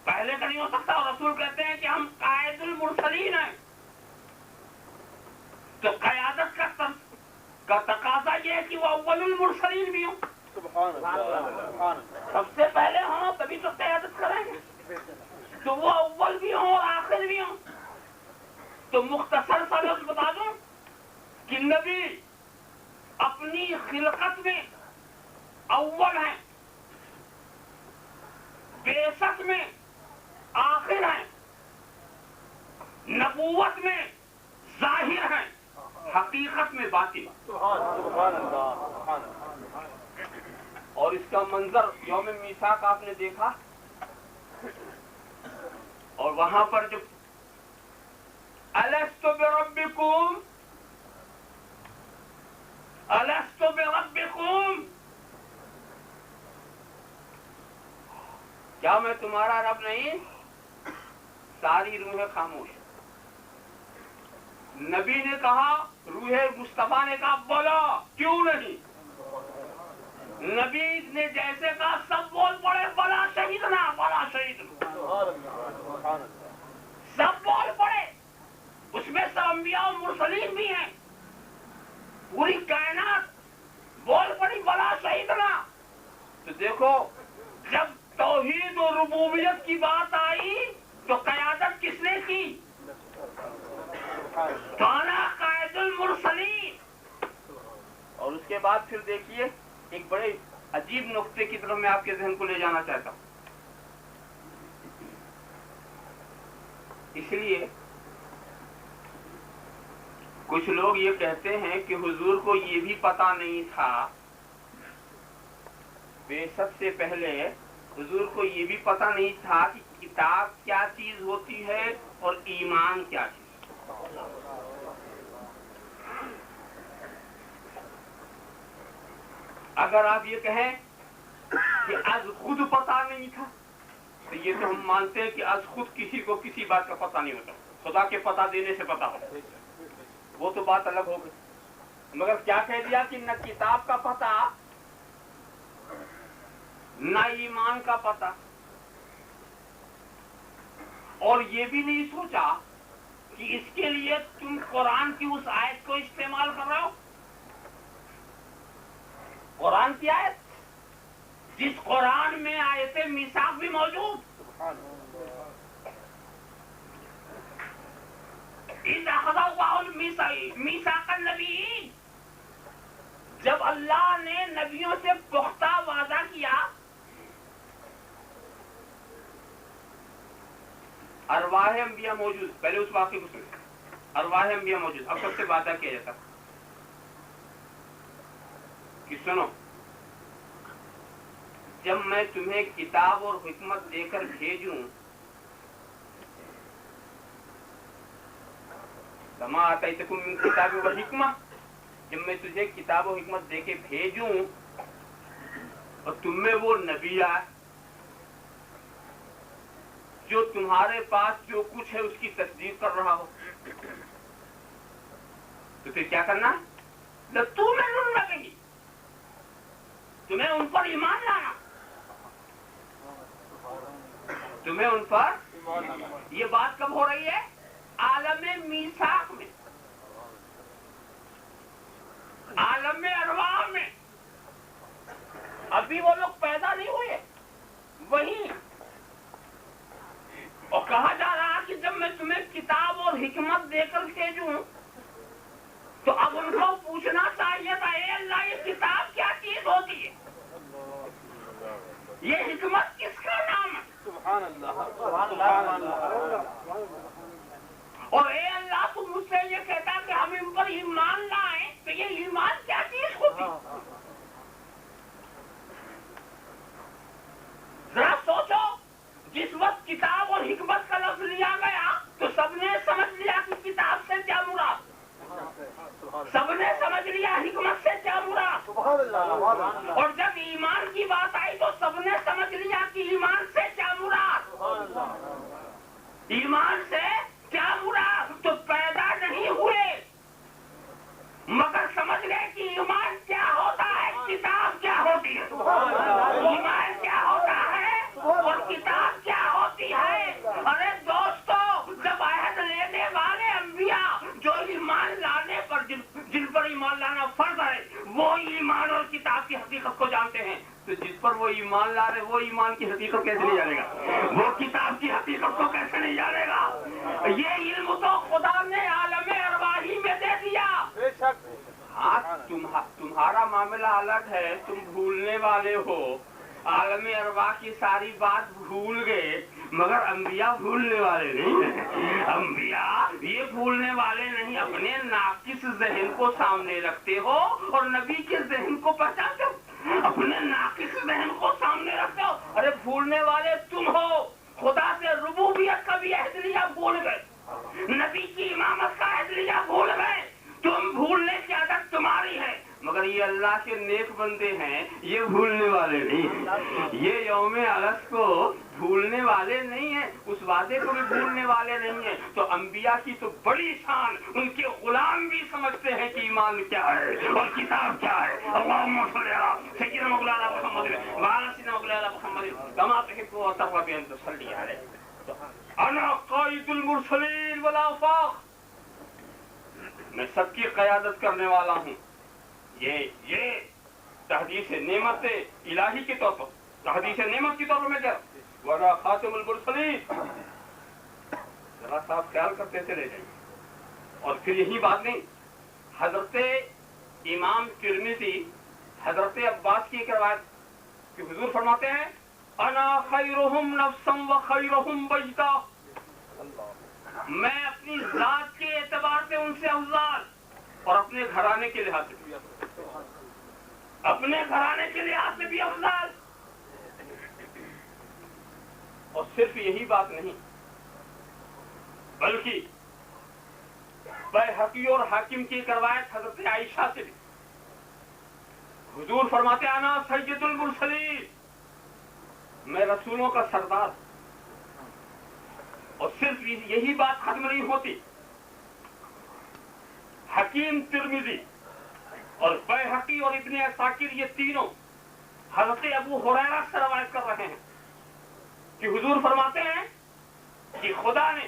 پہلے کا نہیں ہو سکتا، اور رسول کہتے ہیں کہ ہم قائد المرسلین ہیں۔ تو قیادت کا تقاضا یہ ہے کہ وہ اول المرسلین بھی ہوں، سبحان اللہ، سب سے پہلے ہوں تبھی تو قیادت کریں گے، تو وہ اول بھی ہوں اور آخر بھی ہوں۔ تو مختصر سا لفظ بتا دوں کہ نبی اپنی خلقت میں اول ہیں، بعثت میں آخر ہیں، نبوت میں ظاہر ہیں، حقیقت میں باطن۔ اور اس کا منظر یوم میثاق آپ نے دیکھا، اور وہاں پر جب الست بربکم الست بربکم، کیا میں تمہارا رب نہیں؟ ساری روحیں خاموش۔ نبی نے کہا، روح مصطفیٰ نے کہا بولا، کیوں نہیں؟ نبی نے جیسے کہا سب بول پڑے بلا شہیدنا، بلا شہیدنا، سب بول پڑے۔ اس میں سب انبیاء و مرسلین بھی ہیں، پوری کائنات بول پڑی بلا شہیدنا۔ تو دیکھو جب توحید و ربوبیت کی بات آئی تو قیادت کس نے کی؟ کانا قائد المرسلین۔ اور اس کے بعد پھر دیکھیے ایک بڑے عجیب نقطے کی طرف میں آپ کے ذہن کو لے جانا چاہتا ہوں۔ اس لیے کچھ لوگ یہ کہتے ہیں کہ حضور کو یہ بھی پتا نہیں تھا، بعثت سے پہلے حضور کو یہ بھی پتا نہیں تھا کہ کتاب کیا چیز ہوتی ہے اور ایمان کیا چیز۔ اگر آپ یہ کہیں کہ از خود پتا نہیں تھا تو یہ تو ہم مانتے ہیں کہ از خود کسی کو کسی بات کا پتا نہیں ہوتا، خدا کے پتا دینے سے پتا ہوتا، وہ تو بات الگ ہو گئی۔ مگر کیا کہہ دیا کہ نہ کتاب کا پتا نہ ایمان کا پتا، اور یہ بھی نہیں سوچا کہ اس کے لیے تم قرآن کی اس آیت کو استعمال کر رہے ہو. قرآن کی آیت جس قرآن میں آیت میثاق بھی موجود. اِذْ أَخَذَ اللَّهُ مِيثَاقَ النَّبِيِّينَ، جب اللہ نے نبیوں سے پختہ وعدہ کیا. ارواح انبیاء موجود، پہلے اس واقعے کو سنیں. ارواح انبیاء موجود، اب سب سے وعدہ کیا جاتا کہ سنو، جب میں تمہیں کتاب اور حکمت دے کر بھیجوں، کما آتیتکم من کتاب و حکمہ، جب میں تجھے کتاب و حکمت دے کے بھیجوں اور تم میں وہ نبی آئے جو تمہارے پاس جو کچھ ہے اس کی تصدیق کر رہا ہو، تو پھر کیا کرنا؟ لَتُؤْمِنُنَّ بِهِ، تمہیں ان پر ایمان لانا، تمہیں ان پر. یہ بات کب ہو رہی ہے؟ عالم میثاق میں، عالم ارواح میں. ابھی وہ لوگ پیدا نہیں ہوئے وہی. اور کہا جا رہا کہ جب میں تمہیں کتاب اور حکمت دے کر بھیجوں تو اب ان کو پوچھنا چاہیے تھا، اے اللہ یہ کتاب کیا چیز ہوتی ہے، یہ حکمت کس کا نام ہے؟ سبحان اللہ سبحان اللہ. اور اے اللہ تو مجھ سے یہ کہتا کہ ہم ان پر ایمان لائیں تو یہ ایمان کیا چیز ہوتی؟ ذرا سوچو، جس وقت کتاب اور حکمت کا لفظ لیا گیا تو سب نے سمجھ لیا کہ کتاب سے کیا مراد، سب نے سمجھ لیا حکمت سے کیا مراد. اور جب ایمان کی بات آئی تو سب نے سمجھ لیا کہ ایمان سے کیا مراد، ایمان سے کیا مراد. تو پیدا نہیں ہوئے مگر سمجھ گئے کہ ایمان کیا ہوتا ہے، کتاب کیا ہوتی ہے. ایمان کیا ہوتا ہے اور کتاب کیا ہوتی ہے. ارے دوستو، جب عہد لینے والے انبیاء جو ایمان لانے پر جن پر ایمان لانا فرض ہے وہ ایمان اور کتاب کی حقیقت کو جانتے ہیں، تو جس پر وہ ایمان لا رہے وہ ایمان کی حقیقت کیسے نہیں جانے گا، وہ کتاب کی حقیقت کو کیسے نہیں جانے گا. یہ علم تو خدا نے عالم ارواحی میں دے دیا. ہاں تمہارا معاملہ الگ ہے، تم بھولنے والے ہو، عالم ارواح کی ساری بات بھول گئے، مگر انبیاء بھولنے والے نہیں ہیں. انبیاء یہ بھولنے والے نہیں، اپنے ناقص ذہن کو سامنے رکھتے ہو اور نبی کے ذہن کو پہچانتے ہو، اپنے ناقص ذہن کو سامنے رکھتے ہو. ارے بھولنے والے تم ہو، خدا سے ربوبیت کا بھی عہد لیا بھول گئے، نبی کی امامت کا عہد لیا بھول گئے. تم بھولنے کی عادت تمہاری ہے، مگر یہ اللہ کے نیک بندے ہیں، یہ بھولنے والے نہیں ہیں. یہ یوم عرس کو بھولنے والے نہیں ہیں، اس وعدے کو بھی بھولنے والے نہیں ہیں. تو انبیاء کی تو بڑی شان، ان کے غلام بھی سمجھتے ہیں کہ ایمان کیا ہے اور کتاب کیا ہے. اللہم صلی علی سیدنا مولانا محمد وعلی سیدنا مولانا محمد کما تحب و ترضى بأن تصلی علیہ. انا قائد المرسلین والآفاق، میں سب کی قیادت کرنے والا ہوں. یہ تحدیث نعمت الہی کے طور پر، تحدیث نعمت کے طور پر میں کیا وَرَا خاتم الْمُرْسَلِينَ. ذرا صاحب خیال کرتے چلے جائیں. اور پھر یہی بات نہیں، حضرت امام ترمذی حضرت عباس کی ایک روایت کہ حضور فرماتے ہیں انا خیرہم نفسا و خیرہم بیتا، میں اپنی ذات کے اعتبار سے ان سے افضل اور اپنے گھرانے کے لحاظ سے بھی افضل، اپنے گھرانے کے لحاظ سے بھی افضل. اور صرف یہی بات نہیں بلکہ بیہقی اور حاکم کی ایک روایت حضرت عائشہ سے بھی حضور فرماتے ہیں انا سید المرسلین، میں رسولوں کا سردار. اور صرف یہی بات ختم نہیں ہوتی، حکیم ترمذی اور بیہقی اور ابن عساکر یہ تینوں حضرت ابو ہریرہ سے روایت کر رہے ہیں کہ حضور فرماتے ہیں کہ خدا نے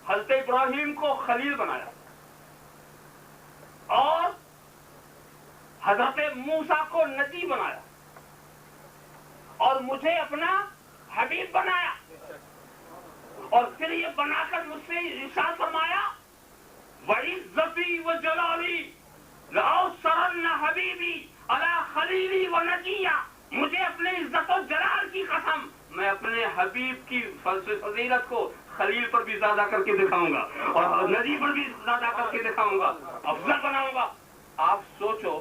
حضرت ابراہیم کو خلیل بنایا اور حضرت موسیٰ کو نبی بنایا اور مجھے اپنا حبیب بنایا، اور پھر یہ بنا کر مجھ سے ارشاد فرمایا وَعِزَّتِي وَجَلَالِي لَأَوْصَرَنَّ حَبِيبِي عَلَىٰ خَلِيلِي وَنَجِيًّا، مجھے اپنے عزت و جلال کی قسم میں اپنے حبیب کی فضیلت کو خلیل پر بھی زیادہ کر کے دکھاؤں گا اور نبی پر بھی زیادہ کر کے دکھاؤں گا، افضل بناؤں گا۔ آپ سوچو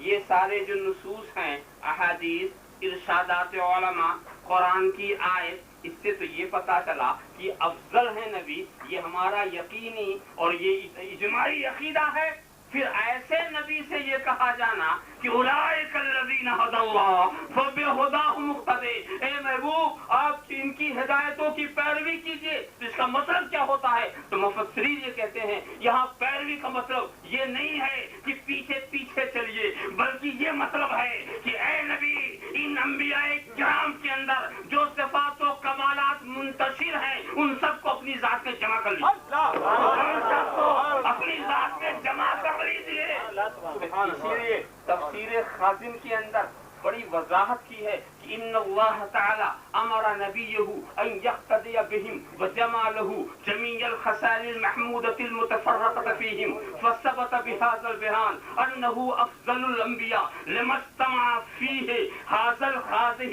یہ سارے جو نصوص ہیں، احادیث، ارشادات علماء، قرآن کی آیت، اس سے تو یہ پتا چلا کہ افضل ہے نبی، یہ ہمارا یقینی اور یہ اجماعی عقیدہ ہے۔ پھر ایسے نبی سے یہ کہا جانا کہ اولئک الذین ھدی اللہ فبہداہ مقتدی، اے محبوب آپ ان کی ہدایتوں کی پیروی کیجئے۔ تو اس کا مطلب کیا ہوتا ہے؟ تو مفسرین یہ کہتے ہیں یہاں پیروی کا مطلب یہ نہیں ہے کہ پیچھے پیچھے چلیے، بلکہ یہ مطلب ہے کہ اے نبی ان انبیاء کرام کے اندر جو صفات و کمالات منتشر ہیں ان سب کو اپنی ذات میں جمع کر لیجیے، اپنی ذات میں جمع کر لیجیے۔ اسی لیے تفسیر خازن کے اندر بڑی وضاحت کی ہے کہ ان اللہ تعالی امر نبیہ ان یقتدی بہم وجمع لہ جمیع الخصال المحمودۃ المتفرقۃ فیہم فثبت بہذا البیان انہ افضل الانبیاء لما اجتمع فیہ هذه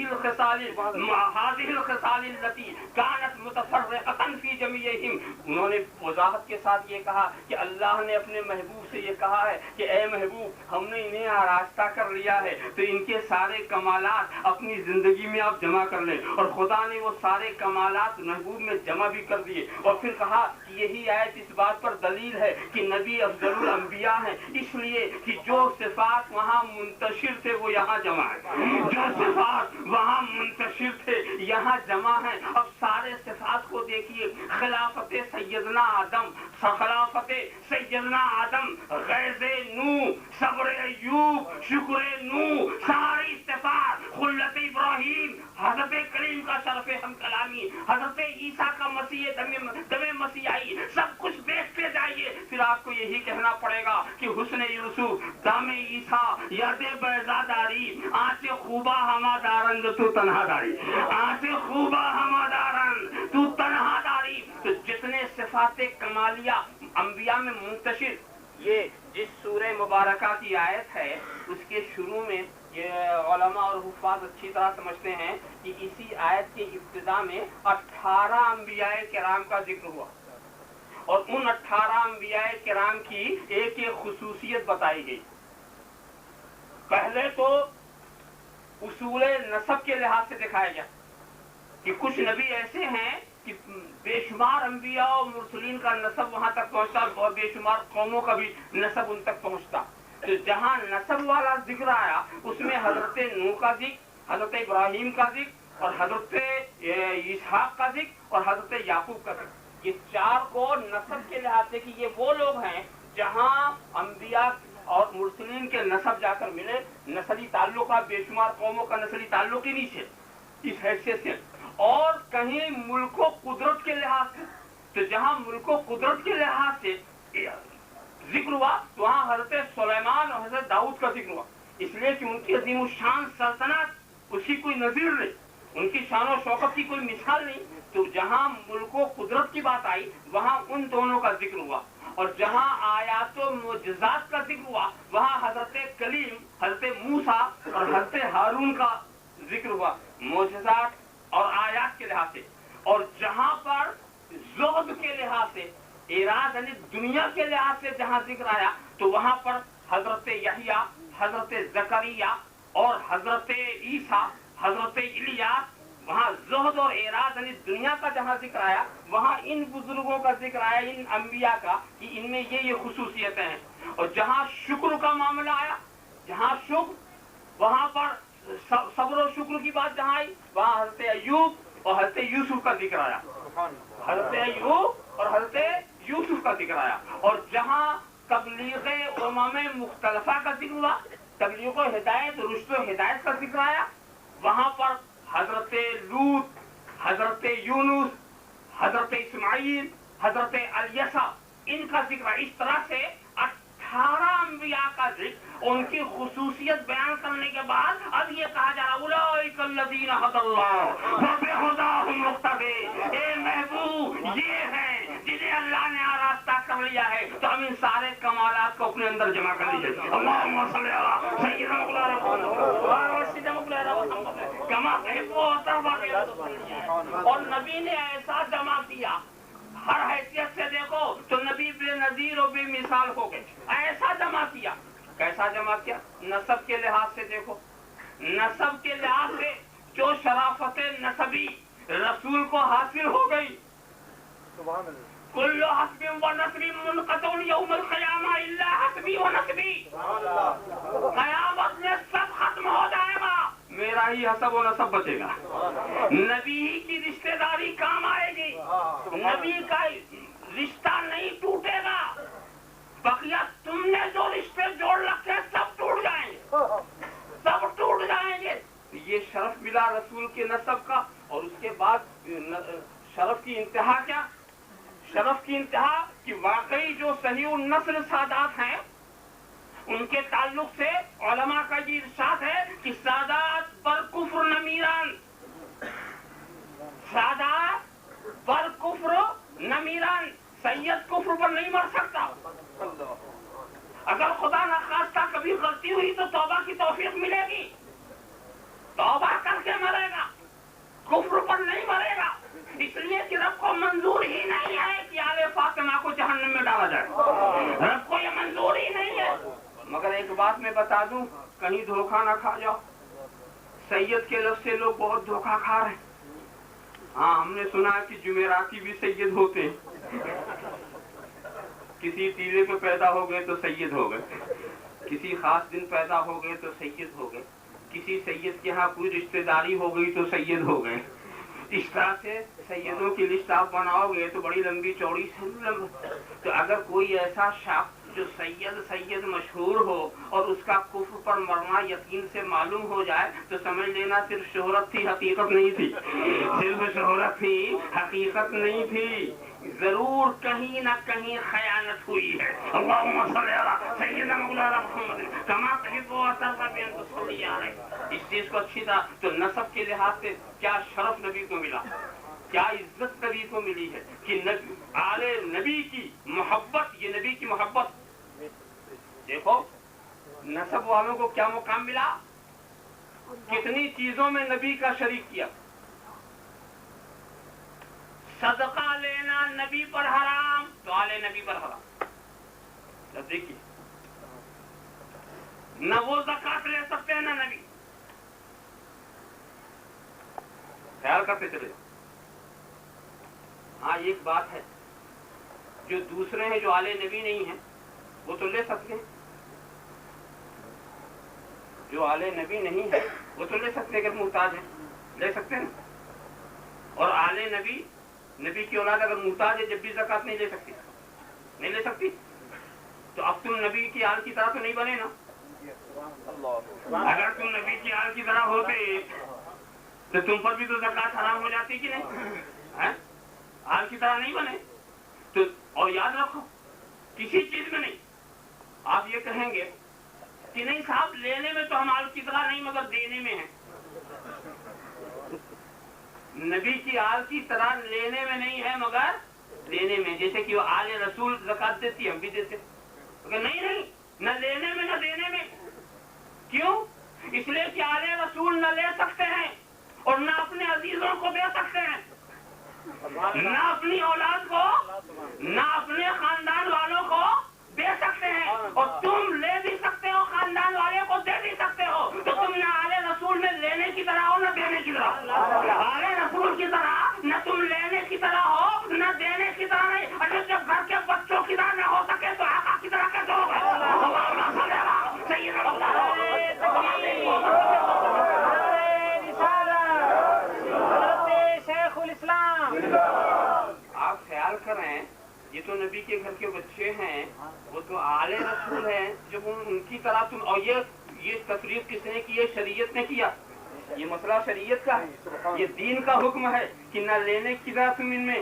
الخصال التي كانت متفرقۃ فی جمیعہم۔ انہوں نے وضاحت کے ساتھ یہ کہا کہ اللہ نے اپنے محبوب سے یہ کہا ہے کہ اے محبوب ہم نے انہیں آراستہ کر لیا ہے تو ان کے سارے کمالات اپنی زندگی میں آپ جمع کر لیں، اور خدا نے وہ سارے کمالات محبوب میں جمع بھی کر دیے، اور پھر کہا کہ یہی آیت اس بات پر دلیل ہے کہ نبی افضل الانبیاء ہیں، اس لیے کہ جو صفات وہاں منتشر تھے وہ یہاں جمع ہیں، جو صفات وہاں منتشر تھے یہاں جمع ہیں۔ اب سارے صفات کو دیکھیے، خلافت سیدنا آدم، خلافت سیدنا آدم، غیظ نوح، صبر ایوب، شکر نوح، ساری صفات، خلت ابراہیم، حضرت کریم کا شرف ہم کلامی، حضرت عیسیٰ کا مسیح دم مسیحائی، سب کچھ دیکھتے جائیے، پھر آپ کو یہی کہنا پڑے گا کہ حسن یوسف، دام عیسیٰ، یاد بیضا داری، آنچ خوبہ ہما دارند تو تنہا داری، آنچ خوبہ ہما دارند تو تنہا داری۔ تو جتنے صفات کمالیہ انبیاء میں منتشر، یہ جس سورہ مبارکہ کی آیت ہے اس کے شروع میں یہ علماء اور حفاظ اچھی طرح سمجھتے ہیں کہ اسی آیت کی ابتدا میں 18 انبیاء کرام کا ذکر ہوا، اور ان 18 انبیاء کرام کی ایک ایک خصوصیت بتائی گئی۔ پہلے تو اصول نسب کے لحاظ سے دکھایا گیا کہ کچھ نبی ایسے ہیں کہ بے شمار انبیاء اور مرسلین کا نسب وہاں تک پہنچتا، اور بے شمار قوموں کا بھی نسب ان تک پہنچتا۔ تو جہاں نسب والا ذکر آیا اس میں حضرت نوح کا ذکر، حضرت ابراہیم کا ذکر، اور حضرت اسحاق کا ذکر، اور حضرت یعقوب کا ذکر۔ یہ چار کو نسب کے لحاظ سے کہ یہ وہ لوگ ہیں جہاں انبیاء اور مرسلین کے نسب جا کر ملے، نسلی تعلقات بے شمار قوموں کا نسلی تعلق ہی نیچے اس حیثیت سے، اور کہیں ملک و قدرت کے لحاظ سے، تو جہاں ملک و قدرت کے لحاظ سے ذکر ہوا وہاں حضرت سلیمان اور حضرت داؤد کا ذکر ہوا، اس لیے کہ ان کی عظیم الشان سلطنت اس کی کوئی نظیر نہیں، ان کی شان و شوکت کی کوئی مثال نہیں۔ تو جہاں ملک و قدرت کی بات آئی وہاں ان دونوں کا ذکر ہوا، اور جہاں آیات و معجزات کا ذکر ہوا وہاں حضرت کلیم، حضرت موسیٰ اور حضرت ہارون کا ذکر ہوا، معجزات اور آیات کے لحاظ سے۔ اور جہاں پر زہد کے لحاظ سے، اعراض یعنی دنیا کے لحاظ سے جہاں ذکر آیا تو وہاں پر حضرت یحییٰ، حضرت زکریا اور حضرت عیسیٰ، حضرت الیاس، وہاں زہد اور اعراض یعنی دنیا کا جہاں ذکر آیا وہاں ان بزرگوں کا ذکر آیا، ان انبیاء کا، کہ ان میں یہ خصوصیتیں ہیں۔ اور جہاں شکر کا معاملہ آیا، جہاں شکر، وہاں پر صبر و شکر کی بات جہاں آئی وہاں حضرت ایوب اور حضرت یوسف کا ذکر آیا، حضرت ایوب اور حضرت یوسف کا ذکر آیا۔ اور جہاں تبلیغ امم مختلفہ کا ذکر ہوا، تبلیغ و ہدایت، رشد و ہدایت کا ذکر آیا، وہاں پر حضرت لوط، حضرت یونس، حضرت اسماعیل، حضرت الیسع، ان کا ذکر اس طرح سے 18 انبیاء کا ذکر، ان کی خصوصیت بیان کرنے کے بعد اب یہ کہا جا رہا اولئک الذین ھدی اللہ فبہداہ مقتدی، اے محبوب یہ ہیں جنہیں اللہ نے آراستہ کر لیا ہے۔ تو ہم ان سارے کمالات کو اپنے اندر جمع کر لیجیے۔ اللہم صلی علی سیدنا محمد کما تحب و ترضی، اور نبی نے ایسا جمع کیا، ہر حیثیت سے دیکھو تو نبی بے نظیر و بے مثال ہو گئے، ایسا جمع کیا۔ کیسا جمع کیا؟ نسب کے لحاظ سے دیکھو، نسب کے لحاظ سے جو شرافت نسبی رسول کو حاصل ہو گئی، سبحان اللہ، کل حسب و نسب منقطع یوم القیامہ الا حسبی و نسبی، قیامت میں سب ختم ہو جائے گا، میرا ہی حسب و نسب بچے گا، نبی کی رشتہ داری کام آئے گی، نبی کا رشتہ نہیں ٹوٹے گا، بقیہ تم نے جو رشتے جوڑ رکھے سب ٹوٹ جائیں گے، سب ٹوٹ جائیں گے۔ یہ شرف ملا رسول کے نسب کا، اور اس کے بعد شرف کی انتہا کیا؟ شرف کی انتہا کہ واقعی جو صحیح النسل سادات ہیں ان کے تعلق سے علماء کا یہ ارشاد ہے کہ سادات پر کفر نہ میران، سادات پر کفر نہ میران، سید کفر پر نہیں مر سکتا۔ اگر خدا نخواستہ کبھی غلطی ہوئی تو توبہ کی توفیق ملے گی، توبہ کر کے مرے گا، کفر پر نہیں مرے گا، اس لیے کہ رب کو منظور ہی نہیں ہے کہ آل فاطمہ کو جہنم میں ڈالا جائے، رب کو یہ منظور ہی نہیں ہے۔ مگر ایک بات میں بتا دوں، کہیں دھوکہ نہ کھا جاؤ، سید کے لفظ سے لوگ بہت دھوکہ کھا رہے ہیں۔ ہاں ہم نے سنا کہ جمعراتی بھی سید ہوتے ہیں، کسی تیلے پہ پیدا ہو گئے تو سید ہو گئے، کسی خاص دن پیدا ہو گئے تو سید ہو گئے، کسی سید کے ہاں کوئی رشتہ داری ہو گئی تو سید ہو گئے۔ اس طرح سے سیدوں کی لسٹ آپ بناؤ گے تو بڑی لمبی چوڑی تو اگر کوئی ایسا شخص جو سید مشہور ہو اور اس کا کفر پر مرنا یقین سے معلوم ہو جائے تو سمجھ لینا صرف شہرت تھی، حقیقت نہیں تھی، صرف شہرت تھی، حقیقت نہیں تھی، ضرور کہیں نہ کہیں خیانت ہوئی ہے۔ اللہم صلی علی سیدنا مولانا محمد کما تحب و ترضی ان تصلی علیہ۔ اس چیز کو اچھی طرح تو نسب کے لحاظ سے کیا شرف نبی کو ملا، کیا عزت نبی کو ملی ہے کہ آل نبی کی محبت، یہ نبی کی محبت دیکھو، نسب والوں کو کیا مقام ملا، کتنی چیزوں میں نبی کا شریک کیا، صدقہ لینا نبی پر حرام تو آل نبی پر حرام۔ جب دیکھیے نہ وہ زکات لے سکتے ہیں نہ نبی، خیال کرتے چلے۔ ہاں ایک بات ہے، جو دوسرے ہیں جو آل نبی نہیں ہیں وہ تو لے سکتے ہیں، جو آل نبی نہیں ہے وہ تو لے سکتے اگر محتاج ہیں، لے سکتے ہیں۔ اور آل نبی، نبی کی اولاد اگر محتاج ہے جب بھی زکات نہیں لے سکتی، نہیں لے سکتی، تو اب تم نبی کی آل کی طرح تو نہیں بنے نا۔ اگر تم نبی کی آل کی طرح ہوتے تو تم پر بھی تو زکات حرام ہو جاتی کہ نہیں، آل کی طرح نہیں بنے تو۔ اور یاد رکھو کسی چیز میں نہیں، آپ یہ کہیں گے کہ نہیں صاحب لینے میں تو ہم آل کی طرح نہیں مگر دینے میں ہیں، نبی کی آل کی طرح لینے میں نہیں ہے مگر دینے میں، جیسے کہ وہ آل رسول زکات دیتی ہم بھی دیتے، نہیں نہ لینے میں نہ دینے میں۔ کیوں؟ اس لیے کہ آل رسول نہ لے سکتے ہیں اور نہ اپنے عزیزوں کو دے سکتے ہیں، نہ اپنی اولاد کو نہ اپنے خاندان والوں کو دے سکتے ہیں، اور تم لے بھی سکتے ہو خاندان والے کو دے بھی سکتے ہو، تو تم نہ آل رسول میں لینے کی طرح ہو نہ دینے کی طرح، آل رسول کی طرح نہ تم لینے کی طرح ہو نہ دینے کی طرح نہیں۔ اگر جب گھر کے بچوں کی طرح نہ ہو سکے تو آقا کی طرح کیسے ہوگا؟ شیخ الاسلام، آپ خیال کریں یہ تو نبی کے گھر کے بچے ہیں، وہ تو آل رسول ہیں، جب ان کی طرح تم، اور یہ تفریق کس نے کی ہے؟ شریعت نے کیا، یہ مسئلہ شریعت کا ہے، یہ دین کا حکم ہے کہ نہ لینے کی طرح تم ان میں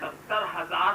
70,000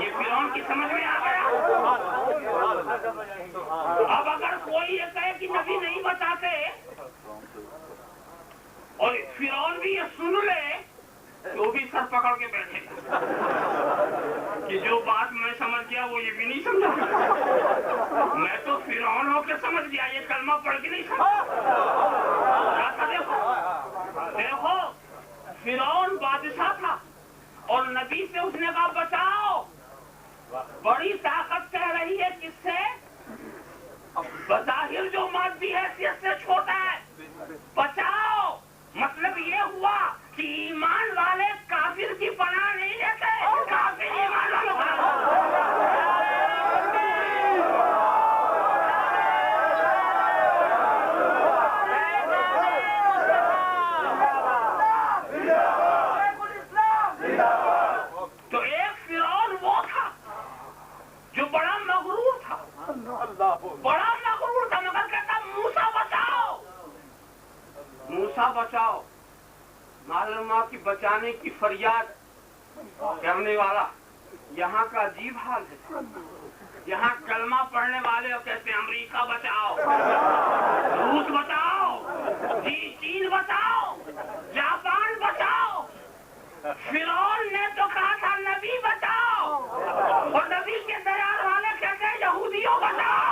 یہ فرعون کی سمجھ میں آ گیا؟ اب اگر کوئی یہ کہے کہ نبی نہیں بتاتے اور فرعون بھی یہ سن لے تو بھی سر پکڑ کے بیٹھے گا کہ جو بات میں سمجھ گیا وہ یہ بھی نہیں سمجھا. میں تو فرعون ہو کے سمجھ گیا, یہ کلمہ پڑھ کے نہیں سمجھا. دیکھو فرعون بادشاہ تھا اور نبی سے اس نے کہا بچاؤ. بڑی طاقت کہہ رہی ہے کس سے؟ بظاہر جو مادی حیثیت سے چھوٹا ہے. بچاؤ مطلب یہ ہوا کہ ایمان والے کافر کی پناہ نہیں لیتے, کافر ایمان والوں کو تو ایک فرعون وہ تھا جو بڑا مغرور تھا, بڑا مغرور تھا, مگر کہتا موسیٰ بچاؤ, موسیٰ بچاؤ. معلوم ہوا کہ بچانے کی فریاد کرنے والا یہاں کا عجیب حال ہے. یہاں کلمہ پڑھنے والے اور کہتے ہیں امریکہ بچاؤ, روس بچاؤ, جی چین بچاؤ, جاپان بچاؤ. فرعون نے تو کہا تھا نبی بچاؤ, اور نبی کے دیار والے کہتے ہیں یہودیوں بچاؤ,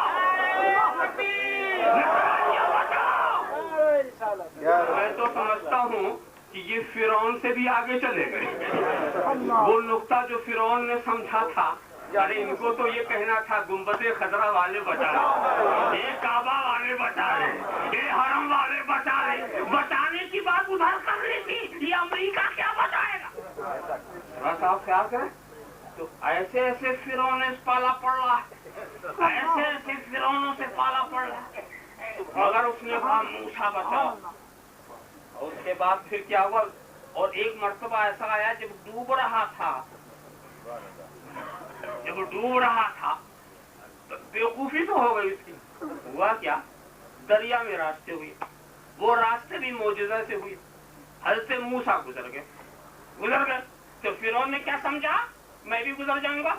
نصرانیوں بچاؤ. میں تو سمجھتا ہوں کہ یہ فرعون سے بھی آگے چلے گئے. وہ نقطہ جو فرعون نے سمجھا تھا, یعنی ان کو تو یہ کہنا تھا گنبد خضرا والے بچا رہے, یہ کعبہ والے بچا رہے, یہ حرم والے بچا رہے. بچانے کی بات ادھر کرنی تھی, یہ امریکہ کیا بچائے گا؟ صاحب خیال کریں تو ایسے ایسے فرعون سے پالا پڑ رہا ہے, ایسے ایسے فرعونوں سے پالا پڑ رہا ہے. مگر اس نے کہا موسیٰ بچاؤ. اور اس کے بعد پھر کیا ہوا؟ اور ایک مرتبہ ایسا آیا جب ڈوب رہا تھا, تو بیوقوفی تو ہو گئی اس کی. ہوا کیا؟ دریا میں راستے ہوئے, وہ راستے بھی معجزہ سے ہوئے. حضرت موسیٰ گزر گئے. تو فرعون نے کیا سمجھا, میں بھی گزر جاؤں گا.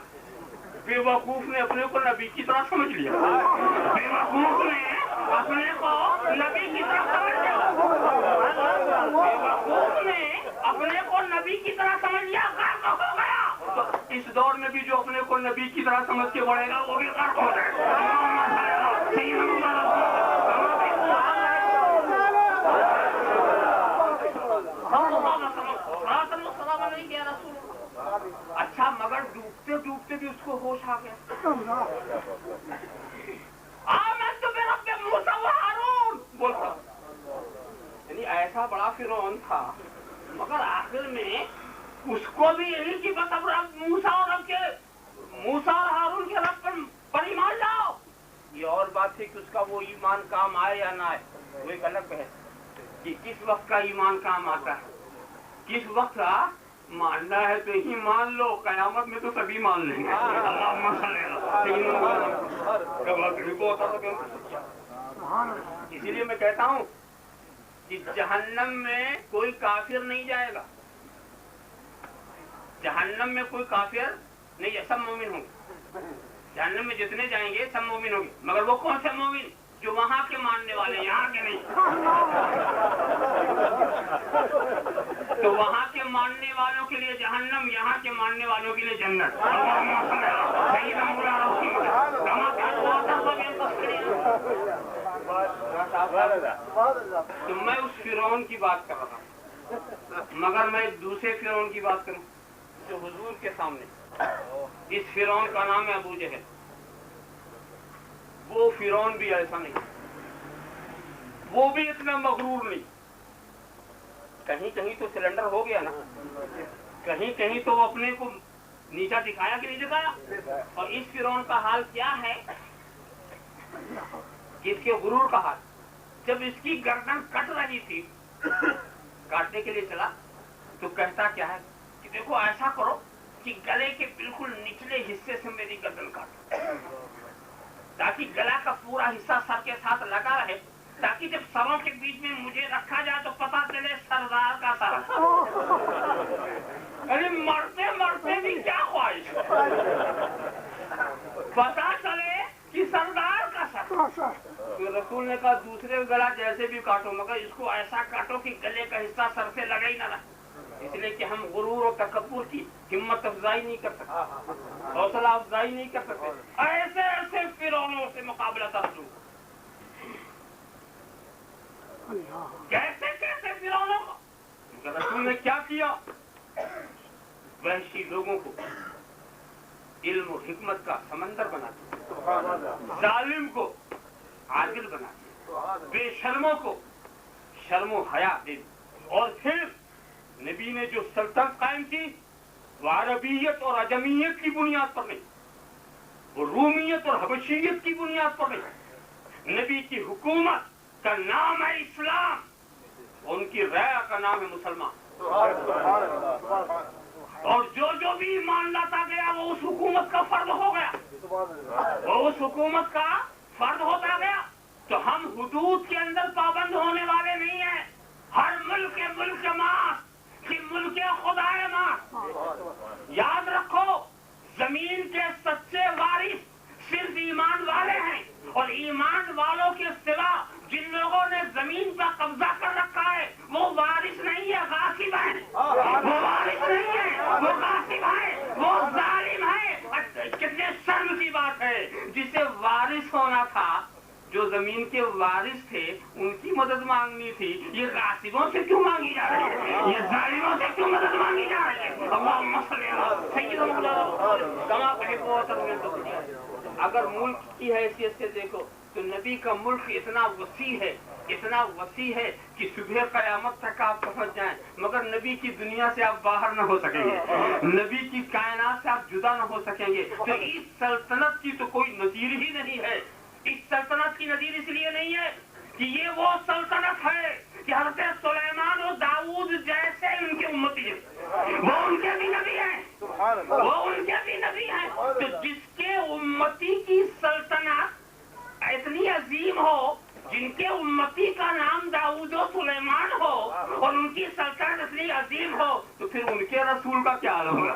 بے وقوف نے اپنے کو نبی کی طرح سمجھ لیا. بے وقوف نے اپنے کو نبی کی طرح سمجھ لیا. بے وقوف نے اپنے کو نبی کی طرح سمجھ لیا, غرق ہو گیا. تو اس دور میں بھی جو اپنے کو نبی کی طرح سمجھ کے بڑھے گا وہ بھی غرق ہو جائے گا. اچھا مگر ڈوبتے ڈوبتے بھی اس کو ہوش آ گیا. میں تمہیں رب موسیٰ و ہارون بولتا. یعنی ایسا بڑا فرعون تھا, مگر آخر میں اس کو بھی یہی کہ بس اب رب موسیٰ اور ہارون کے رب پر ایمان لاؤ. یہ اور بات ہے کہ اس کا وہ ایمان کام آئے یا نہ آئے, وہ ایک الگ بحث کہ کس وقت کا ایمان کام آتا ہے, کس وقت کا ماننا ہے تو ہی مان لو, قیامت میں تو سبھی مان لیں گے. اسی لیے میں کہتا ہوں کہ جہنم میں کوئی کافر نہیں جائے گا, جہنم میں کوئی کافر نہیں جائے, سب مومن ہوں گے. جہنم میں جتنے جائیں گے سب مومن ہوں گے, مگر وہ کون سے مومن؟ جو وہاں کے ماننے والے, یہاں کے نہیں. تو وہاں کے ماننے والوں کے لیے جہنم, یہاں کے ماننے والوں کے لیے جنت. تو میں اس فرعون کی بات کر رہا ہوں, مگر میں دوسرے فرعون کی بات کروں جو حضور کے سامنے. اس فرعون کا نام ہے ابو جہل. وہ فرعون بھی ایسا نہیں, وہ بھی اتنا مغرور نہیں. کہیں کہیں تو سلنڈر ہو گیا نا, کہیں کہیں تو وہ اپنے کو نیچا دکھایا کہ نہیں دکھایا. اور اس فرعون کا حال کیا ہے کہ اس کے غرور کا حال, جب اس کی گردن کٹ رہی تھی, کاٹنے کے لیے چلا تو کہتا کیا ہے کہ دیکھو ایسا کرو کہ گلے کے بالکل نچلے حصے سے میری گردن کاٹو, تاکہ گلا کا پورا حصہ سر کے ساتھ لگا رہے, تاکہ جب سروں کے بیچ میں مجھے رکھا جائے تو پتا چلے سردار کا سر. ارے مرتے مرتے بھی کیا خواہش, پتا چلے کہ سردار کا سر. رسول نے کہا دوسرے کا گلا جیسے بھی کاٹو مگر اس کو ایسا کاٹو کہ گلے کا حصہ سر سے لگا ہی نہ رہے. اس لیے کہ ہم غرور اور تکبر کی ہمت افزائی نہیں کر سکتے, حوصلہ افزائی نہیں کر سکتے. ایسے ایسے فرعونوں سے مقابلہ کروں. کیسے کیسے فرعونوں کو رسول نے کیا کیا؟ وحشی لوگوں کو علم و حکمت کا سمندر بنا دیا, ظالم کو عادل بنا دیا, بے شرموں کو شرم و حیا دے دی. اور پھر نبی نے جو سلطنت قائم کی وہ عربیت اور عجمیت کی بنیاد پر نہیں, وہ رومیت اور حبشیت کی بنیاد پر نہیں. نبی کی حکومت کا نام ہے اسلام, ان کی رعا کا نام ہے مسلمان. اور جو بھی ایمان لاتا گیا وہ اس حکومت کا فرد ہو گیا, وہ اس حکومت کا فرد ہوتا گیا. تو ہم حدود کے اندر پابند ہونے والے نہیں ہیں. ہر ملک ماس کہ ملک خدا ماس. یاد رکھو زمین کے سچے وارث صرف ایمان والے ہیں, اور ایمان والوں کے سوا جن لوگوں نے زمین پر قبضہ کر رکھا ہے وہ وارث نہیں ہے, غاصب ہیں. وہ وارث نہیں ہے, وہ غاصب ہے, وہ ظالم ہے. کتنے شرم کی بات ہے, جسے وارث ہونا تھا, جو زمین کے وارث تھے ان کی مدد مانگنی تھی, یہ غاصبوں سے کیوں مانگی جا رہی ہے, یہ ظالموں سے کیوں مدد مانگی جا رہی ہے. اللہم صلی علی سیدنا کما تحب و ترضى. اگر ملک کی حیثیت سے دیکھو تو نبی کا ملک اتنا وسیع ہے, اتنا وسیع ہے کہ صبح قیامت تک آپ پہنچ جائیں مگر نبی کی دنیا سے آپ باہر نہ ہو سکیں گے, نبی کی کائنات سے آپ جدا نہ ہو سکیں گے. تو اس سلطنت کی تو کوئی نظیر ہی نہیں ہے. اس سلطنت کی نظیر اس لیے نہیں ہے کہ یہ وہ سلطنت ہے کہ حضرت سلیمان اور داؤد جیسے ان کے امتی ہیں, وہ ان کے بھی نبی ہیں, وہ ان کے بھی نبی ہیں. تو جس کے امتی کی سلطنت اتنی عظیم ہو, جن کے امتی کا نام داؤد و سلیمان ہو اور ان کی سلطنت اتنی عظیم ہو, تو پھر ان کے رسول کا کیا حال ہوگا,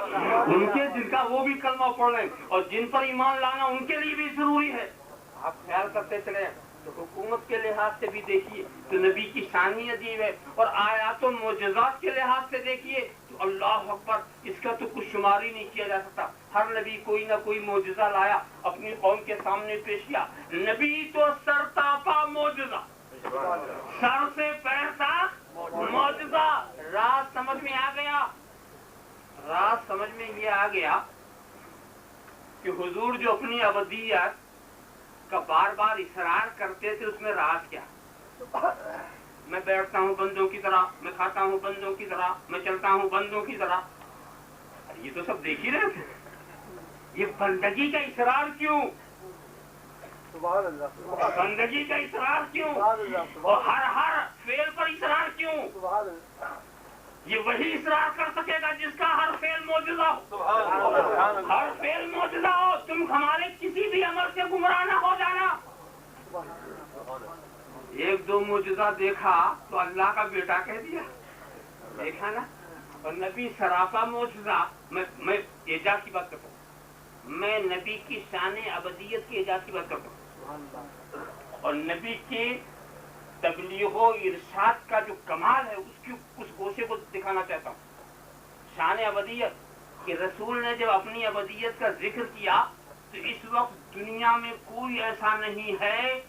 ان کے جن کا وہ بھی کلمہ پڑھ لیں اور جن پر ایمان لانا ان کے لیے بھی ضروری ہے. آپ خیال کرتے چلے تو حکومت کے لحاظ سے بھی دیکھیے تو نبی کی شان ہی عجیب ہے, اور آیات و معجزات کے لحاظ سے دیکھیے تو اللہ اکبر, اس کا تو کچھ شمار ہی نہیں کیا جا سکتا. ہر نبی کوئی نہ کوئی معجزہ لایا, اپنی قوم کے سامنے پیش کیا. نبی تو سر تاپا معجزہ, سر سے پیر تک معجزہ. راز سمجھ میں آ گیا, راز سمجھ میں یہ آ گیا کہ حضور جو اپنی ابدیت کا بار بار اصرار کرتے تھے, اس میں راز کیا؟ میں بیٹھتا ہوں بندوں کی طرح, میں کھاتا ہوں بندوں کی طرح, میں چلتا ہوں بندوں کی طرح. یہ تو سب دیکھ ہی رہے تھے, یہ بندگی کا اصرار کیوں, بندگی کا اصرار کیوں, اور ہر فعل پر اصرار کیوں؟ یہ وہی اصرار کر سکے گا جس کا ہر فعل معجزہ ہو, ہر فعل معجزہ ہو. تم ہمارے کسی بھی عمل سے گمراہ نہ ہو جانا. ایک دو معجزہ دیکھا تو اللہ کا بیٹا کہہ دیا, دیکھا نا. اور نبی سراپا معجزہ, میں اعجاز کی بات کرتا ہوں, میں نبی کی شان ابدیت کی اعجاز کی بات کرتا ہوں, اور نبی کی تبلیغ و ارشاد کا جو کمال ہے اس گوشے کو دکھانا چاہتا ہوں. شان ابدیت کہ رسول نے جب اپنی ابدیت کا ذکر کیا تو اس وقت دنیا میں کوئی ایسا نہیں ہے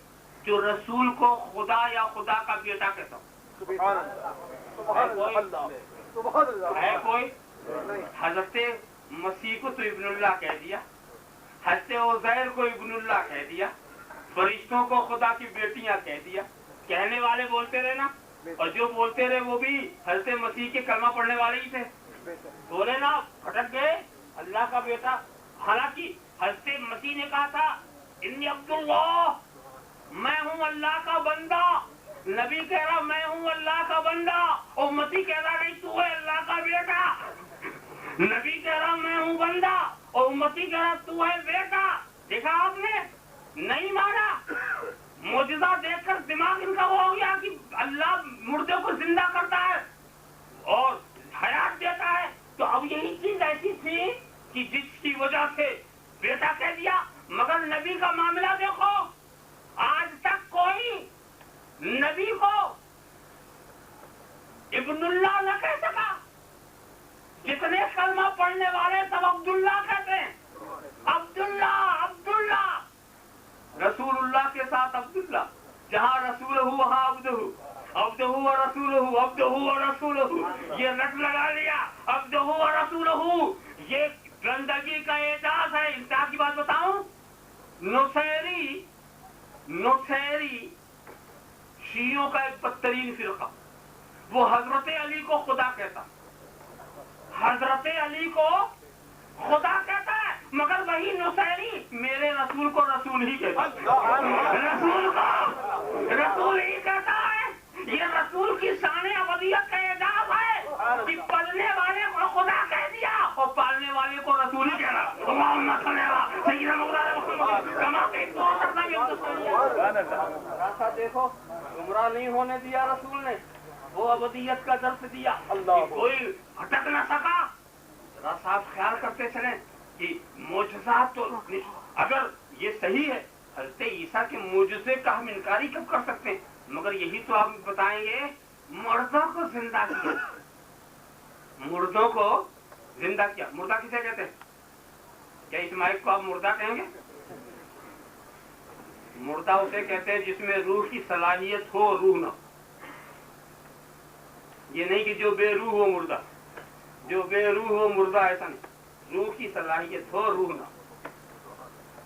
جو رسول کو خدا یا خدا کا بیٹا کہتا ہو. ہے کوئی؟ حضرت مسیح کو تو ابن اللہ کہہ دیا, حضرت عزیر کو ابن اللہ کہہ دیا, فرشتوں کو خدا کی بیٹیاں کہہ دیا. کہنے والے بولتے رہے نا, اور جو بولتے رہے وہ بھی حضرت مسیح کے کلمہ پڑھنے والے ہی تھے. بولے نا, پھٹک گئے اللہ کا بیٹا. حالانکہ حضرت مسیح نے کہا تھا انی عبداللہ, میں ہوں اللہ کا بندہ. نبی کہہ رہا میں ہوں اللہ کا بندہ, اور امتی کہہ رہا نہیں تو ہے اللہ کا بیٹا. نبی کہہ رہا میں ہوں بندہ, اور امتی کہہ رہا تو ہے بیٹا. دیکھا آپ نے, نہیں مانا. معجزہ دیکھ کر دماغ ان کا وہ ہو گیا کہ اللہ مردے کو زندہ کرتا ہے اور حیات دیتا ہے. تو اب یہی چیز ایسی تھی کہ جس کی وجہ سے بیٹا کہہ دیا، مگر نبی کا معاملہ دیکھو، آج تک کوئی نبی کو ابن اللہ نہ کہہ سکا۔ جتنے کلمہ پڑھنے والے سب عبداللہ کہتے ہیں، عبداللہ عبداللہ، رسول اللہ کے ساتھ عبداللہ، جہاں رسول ہو وہاں عبدہ، عبدہ و رسول ہو، عبدہ و رسول ہو، یہ رٹ لگا لیا، عبدہ و رسول ہو، یہ گندگی کا اعجاز ہے۔ انتہا کی بات بتاؤں، نصیری شیعوں کا ایک بدترین فرقہ، وہ حضرت علی کو خدا کہتا، حضرت علی کو خدا کہتا ہے، مگر وہی نصیری میرے رسول کو رسول ہی کہتا ہے، رسول کو رسول ہی کہتا ہے۔ یہ رسول کی شان ابدیت کا اعجاز ہے کہ پلنے والے کو خدا کہہ دیا اور پالنے والے کو رسول ہی کہنا۔ ایسا دیکھو، گمراہ نہیں ہونے دیا رسول نے، وہ ابدیت کا درس دیا، کوئی بھٹک نہ سکا۔ ذرا صاحب خیال کرتے چلیں کہ معجزات تو اگر یہ صحیح ہے، حضرت عیسیٰ کے معجزے کا ہم انکاری کب کر سکتے ہیں؟ مگر یہی تو آپ بتائیں گے، مردوں کو زندہ کیا، مردوں کو زندہ کیا۔ مردہ کسے کہتے ہیں؟ کیا اس مائک کو آپ مردہ کہیں گے؟ مردہ اسے کہتے ہیں جس میں روح کی صلاحیت ہو، روح نہ ہو۔ یہ نہیں کہ جو بے روح ہو مردہ، جو بے روح ہو مردہ، ایسا نہیں، روح کی صلاحیت ہو، روح نہ ہو۔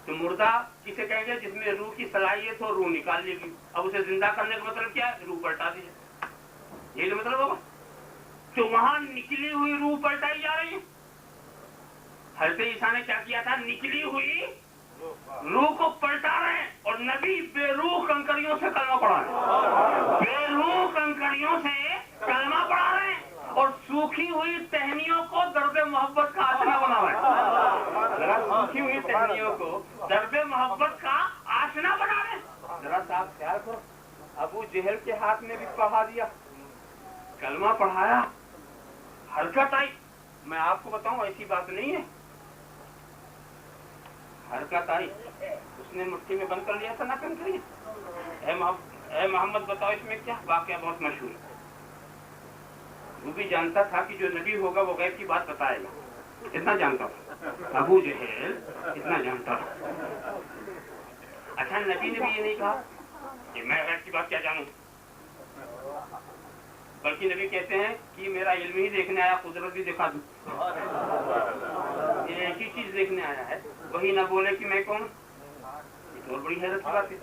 تو مردہ کسے کہیں گے؟ جس میں روح کی صلاحیت ہو، روح نکال لی گئی۔ اب اسے زندہ کرنے کا مطلب کیا ہے؟ روح پلٹا دیجیے، یہی تو مطلب ہوگا۔ تو وہاں نکلی ہوئی روح پلٹائی جا رہی ہے۔ حضرت عیسیٰ نے کیا کیا تھا؟ نکلی ہوئی روح کو پلٹا رہے ہیں، اور نبی بے روح کنکریوں سے کلمہ پڑھا رہے ہیں، بے روح کنکریوں سے کلمہ پڑھا رہے ہیں، اور سوکھی ہوئی ٹہنیوں کو درد محبت کا آشنا بنا رہے ہیں۔ ذرا سوکھی ہوئی ٹہنیوں کو درد محبت کا آشنا بنا رہے ہیں۔ ذرا صاحب خیال کرو، ابو جہل کے ہاتھ میں بھی پڑھا دیا، کلمہ پڑھایا، حرکت آئی۔ میں آپ کو بتاؤں ایسی بات نہیں ہے، حرکت آئی، اس نے مٹھی میں بند کر لیا تھا، نہ کنکری۔ اے محمد بتاؤ اس میں کیا واقعہ بہت مشہور ہے۔ وہ بھی جانتا تھا کہ جو نبی ہوگا وہ غیب کی بات بتائے گا، اتنا جانتا تھا ابو جہل، اتنا جانتا تھا۔ اچھا، نبی نے بھی یہ نہیں کہا کہ میں غیب کی بات کیا جانوں، بلکہ نبی کہتے ہیں کہ میرا علم ہی دیکھنے آیا، قدرت بھی دکھا دوں۔ یہ ایک ہی چیز دیکھنے آیا ہے، وہی نہ بولے کہ میں کون، یہ تو بڑی حیرت کی بات ہے۔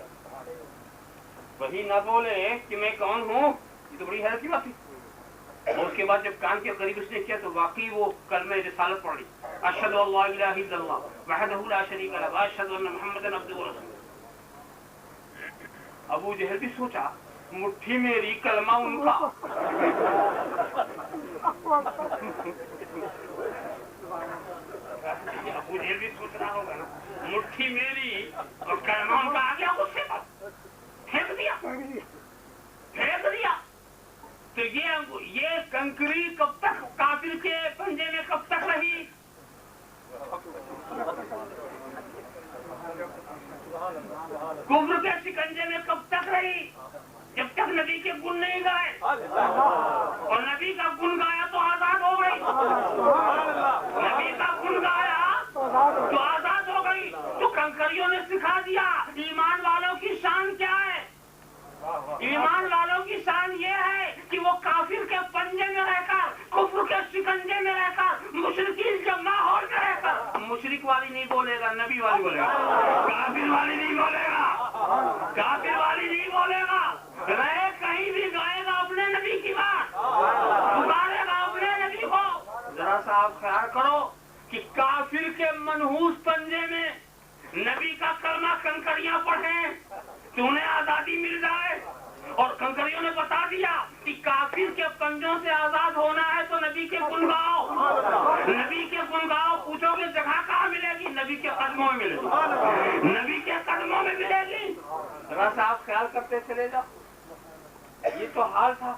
وہی نہ بولے کہ میں کون ہوں، یہ تو بڑی حیرت کی بات ہے۔ اور اس کے بعد جب کان کے قریب اس نے کیا تو واقعی وہ کلمہ رسالت پڑھ لی، اشہد ان لا الہ الا اللہ وحدہ لا شریک لہ واشہد ان محمدا عبدہ ورسولہ۔ ابو جہل بھی سوچا، مٹھی میری کلمہ ان کا۔ ابو جہل بھی سوچ رہا ہوگا نا، مٹھی میری اور کلمہ ان کا، آ گیا غصے پر، پھینک دیا، پھینک دیا۔ تو یہ کنکری کب تک کافر کے پنجے میں کب تک رہی؟ کفر کے شکنجے میں کب تک رہی؟ جب تک نبی کے گن نہیں گائے، اور نبی کا گن گایا تو آزاد ہو گئی، نبی کا گن گایا تو آزاد ہو گئی۔ تو کنکریوں نے سکھا دیا ایمان والوں کی شان کیا ہے۔ ایمان والوں کی شان یہ ہے کہ وہ کافر کے پنجے میں رہ کر، کفر کے شکنجے میں رہ کر، مشرکین کے ماحول میں رہ کر، مشرک والی نہیں بولے گا، نبی والی بولے گا، کافر والی نہیں بولے گا، کافر والی نہیں بولے گا، رہے کہیں بھی گائے گا اپنے نبی کی بات، پکارے گا اپنے نبی کو۔ ذرا سا آپ خیال کرو کہ کافر کے منحوس پنجے میں نبی کا کلمہ کنکریاں پڑھیں تو انہیں آزادی مل جائے، اور کنکریوں نے بتا دیا کہ کافر کے پنجوں سے آزاد ہونا ہے تو نبی کے گن گاؤ، نبی کے گن گاؤ۔ پوچھو گے جگہ کہاں ملے گی؟ نبی کے قدموں میں ملے گی، نبی کے قدموں میں ملے گی۔ ذرا سا آپ خیال کرتے چلے جاؤ، یہ تو حال تھا۔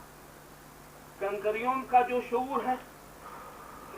کنکریوں کا جو شعور ہے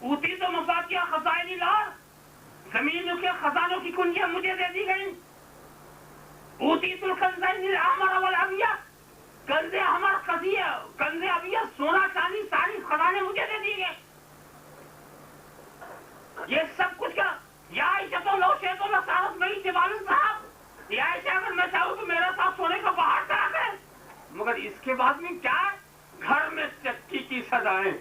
اوتی تو مفاتیح خزائن الارض، زمینوں کے خزانوں کی کنجیاں مجھے دے دی گئی. اوتی تو الکنزین الاحمر والابیض، کنز احمر کنز ابیض سونا چاندی ساری خزانے مجھے دے دی گئے. یہ سب کچھ کا یا عائشہ تو لو شیخ و سارت میری جبال صاحب، یا عائشہ اگر میں چاہوں تو میرے ساتھ سونے کا پہاڑ کرا دے. مگر اس کے بعد میں کیا؟ گھر میں چکی کی صدائیں،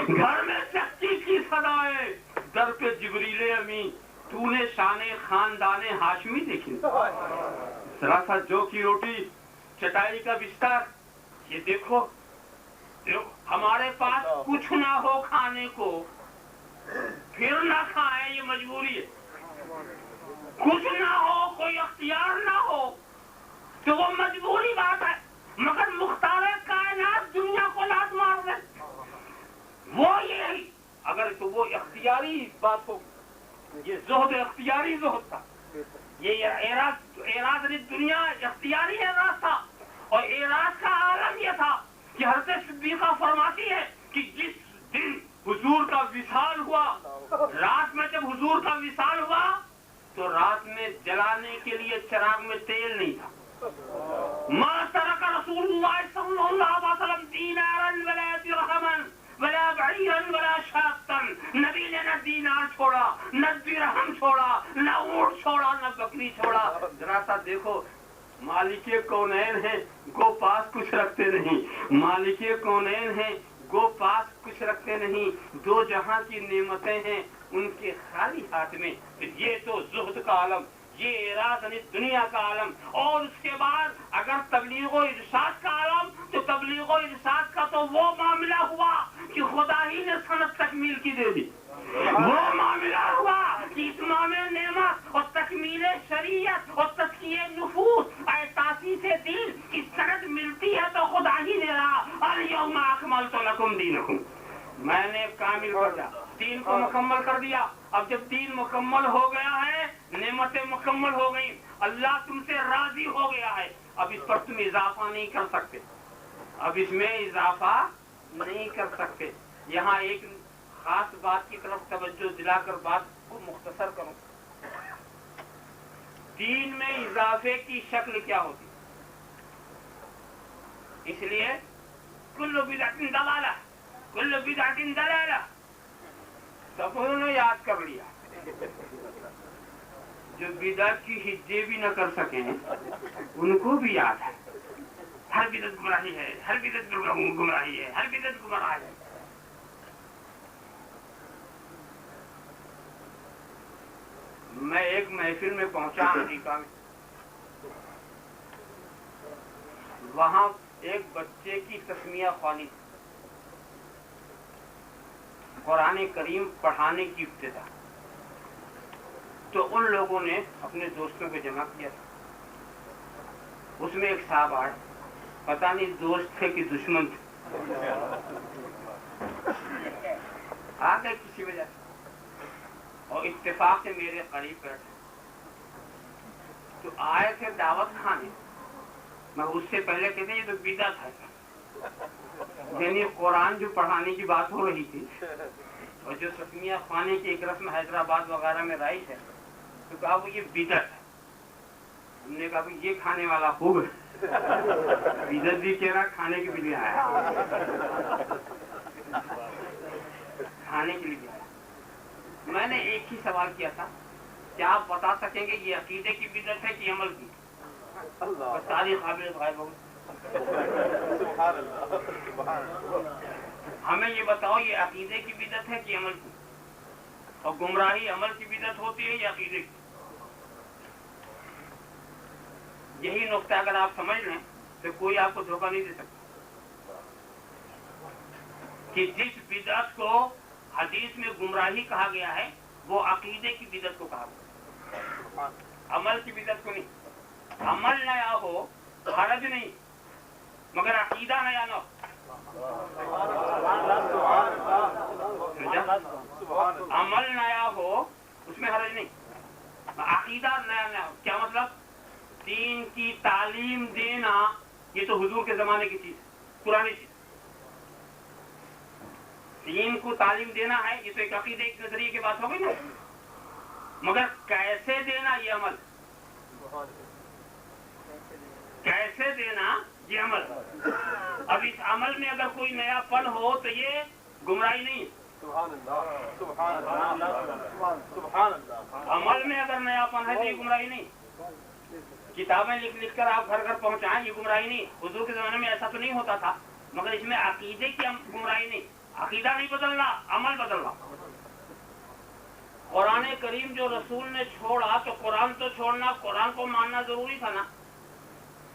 گھر میں چکی کی صدائیں. در پہ جبریل امین، تو نے شان خاندان ہاشمی دیکھی؟ ذرا سا جو کی روٹی، چٹائی کا بستر، یہ دیکھو ہمارے پاس کچھ نہ ہو کھانے کو پھر نہ کھائیں، یہ مجبوری ہے. کچھ نہ ہو، کوئی اختیار نہ ہو تو وہ مجبوری بات ہے. مگر مختار کائنات دنیا کو لات مار دے، وہ یہی اگر تو وہ اختیاری بات ہو. یہ زہد اختیاری زہد تھا، یہ اعراض دنیا اختیاری اعراض تھا. اور اعراض کا عالم یہ تھا کہ حضرت صدیقہ فرماتی ہے کہ جس دن حضور کا وصال ہوا، رات میں جب حضور کا وصال ہوا تو رات میں جلانے کے لیے چراغ میں تیل نہیں تھا. ما ترک رسول اللہ صلی اللہ علیہ وسلم دینارا ولا درہما ولا بعیرا ولا شاتا، نبی نے نہ دینار چھوڑا، نہ درہم چھوڑا، نہ اونٹ چھوڑا، نہ بکری چھوڑا. ذرا سا دیکھو، مالک کونین ہیں گو پاس کچھ رکھتے نہیں، مالک کونین ہیں گو پاس کچھ رکھتے نہیں. دو جہاں کی نعمتیں ہیں ان کے خالی ہاتھ میں. یہ تو زہد کا عالم، یہ اعراض دنیا کا عالم. اور اس کے بعد اگر تبلیغ و ارشاد کا عالم، تو تبلیغ و ارشاد کا تو وہ معاملہ ہوا کہ خدا ہی نے سند تکمیل کی دے دی. وہ معاملہ ہوا کہ اتمام نعمت اور تکمیل شریعت اور تزکیہ نفوس اور تاسیس دین کی سند ملتی ہے تو خدا ہی نے رہا الیوم اکملت لکم دینکم. میں نے کامل کر دیا، دین کو مکمل کر دیا. اب جب دین مکمل ہو گیا ہے، نعمتیں مکمل ہو گئی، اللہ تم سے راضی ہو گیا ہے، اب اس پر تم اضافہ نہیں کر سکتے، اب اس میں اضافہ نہیں کر سکتے. یہاں ایک خاص بات کی طرف توجہ دلا کر بات کو مختصر کروں. دین میں اضافے کی شکل کیا ہوتی؟ اس لیے کل بدعت ضلالہ، کل بدعت ضلالہ، سب انہوں نے یاد کر لیا. جو بدعت کی حجے بھی نہ کر سکیں ان کو بھی یاد ہے. ہر بدعت گمراہی ہے، ہر بدعت گمراہی ہے، ہر بدعت گمراہ ہے. میں ایک محفل میں پہنچا امریکہ میں، وہاں ایک بچے کی تسمیہ خوانی، قرآن کریم پڑھانے کی ابتدا. تو ان لوگوں نے اپنے دوستوں کو جمع کیا تھا. اس میں ایک صاحب آئے، پتہ نہیں دوست تھے کہ دشمن تھے، آ گئے کسی وجہ سے اور اتفاق سے میرے قریب بیٹھے. تو آئے تھے دعوت کھانے. میں اس سے پہلے کہتے ہیں یہ تو بدعت ہے، یعنی قرآن جو پڑھانے کی بات ہو رہی تھی اور جو تسمیہ خوانی کی ایک رسم حیدرآباد وغیرہ میں رائج ہے، تو کہا وہ یہ بدعت ہے. ہم نے کہا یہ کھانے والا خوب ہے، بدعت بھی کہہ رہا کھانے کے لیے آیا، کھانے کے لیے آیا. میں نے ایک ہی سوال کیا تھا، کیا آپ بتا سکیں گے یہ عقیدے کی بدعت ہے کہ عمل کی؟ ساری قابل غائب ہو. ہمیں یہ بتاؤ یہ عقیدے کی بدعت ہے کہ عمل کی؟ اور گمراہی عمل کی بدعت ہوتی ہے یا عقیدے کی؟ یہی نقطہ اگر آپ سمجھ لیں تو کوئی آپ کو دھوکہ نہیں دے سکتا کہ جس بدعت کو حدیث میں گمراہی کہا گیا ہے وہ عقیدے کی بدعت کو کہا گیا، عمل کی بدعت کو نہیں. عمل نیا ہو حرج نہیں، مگر عقیدہ نیا نہ ہو. عمل نیا ہو اس میں حرج نہیں، عقیدہ نیا نیا ہو. کیا مطلب؟ دین کی تعلیم دینا یہ تو حضور کے زمانے کی چیز، پرانی چیز. دین کو تعلیم دینا ہے، یہ تو ایک عقیدے ایک نظریے کی بات ہوگی نا، مگر کیسے دینا یہ عمل، کیسے دینا یہ عمل. اب اس عمل میں اگر کوئی نیا پن ہو تو یہ گمراہی نہیں ہے. سبحان اللہ سبحان اللہ سبحان اللہ. عمل میں اگر نیا پن ہے تو یہ گمراہی نہیں. کتابیں لکھ کر آپ گھر گھر پہنچائیں یہ گمراہی نہیں. حضور کے زمانے میں ایسا تو نہیں ہوتا تھا، مگر اس میں عقیدے کی گمراہی نہیں. عقیدہ نہیں بدلنا، عمل بدلنا. قرآن کریم جو رسول نے چھوڑا تو قرآن تو چھوڑنا، قرآن کو ماننا ضروری تھا نا،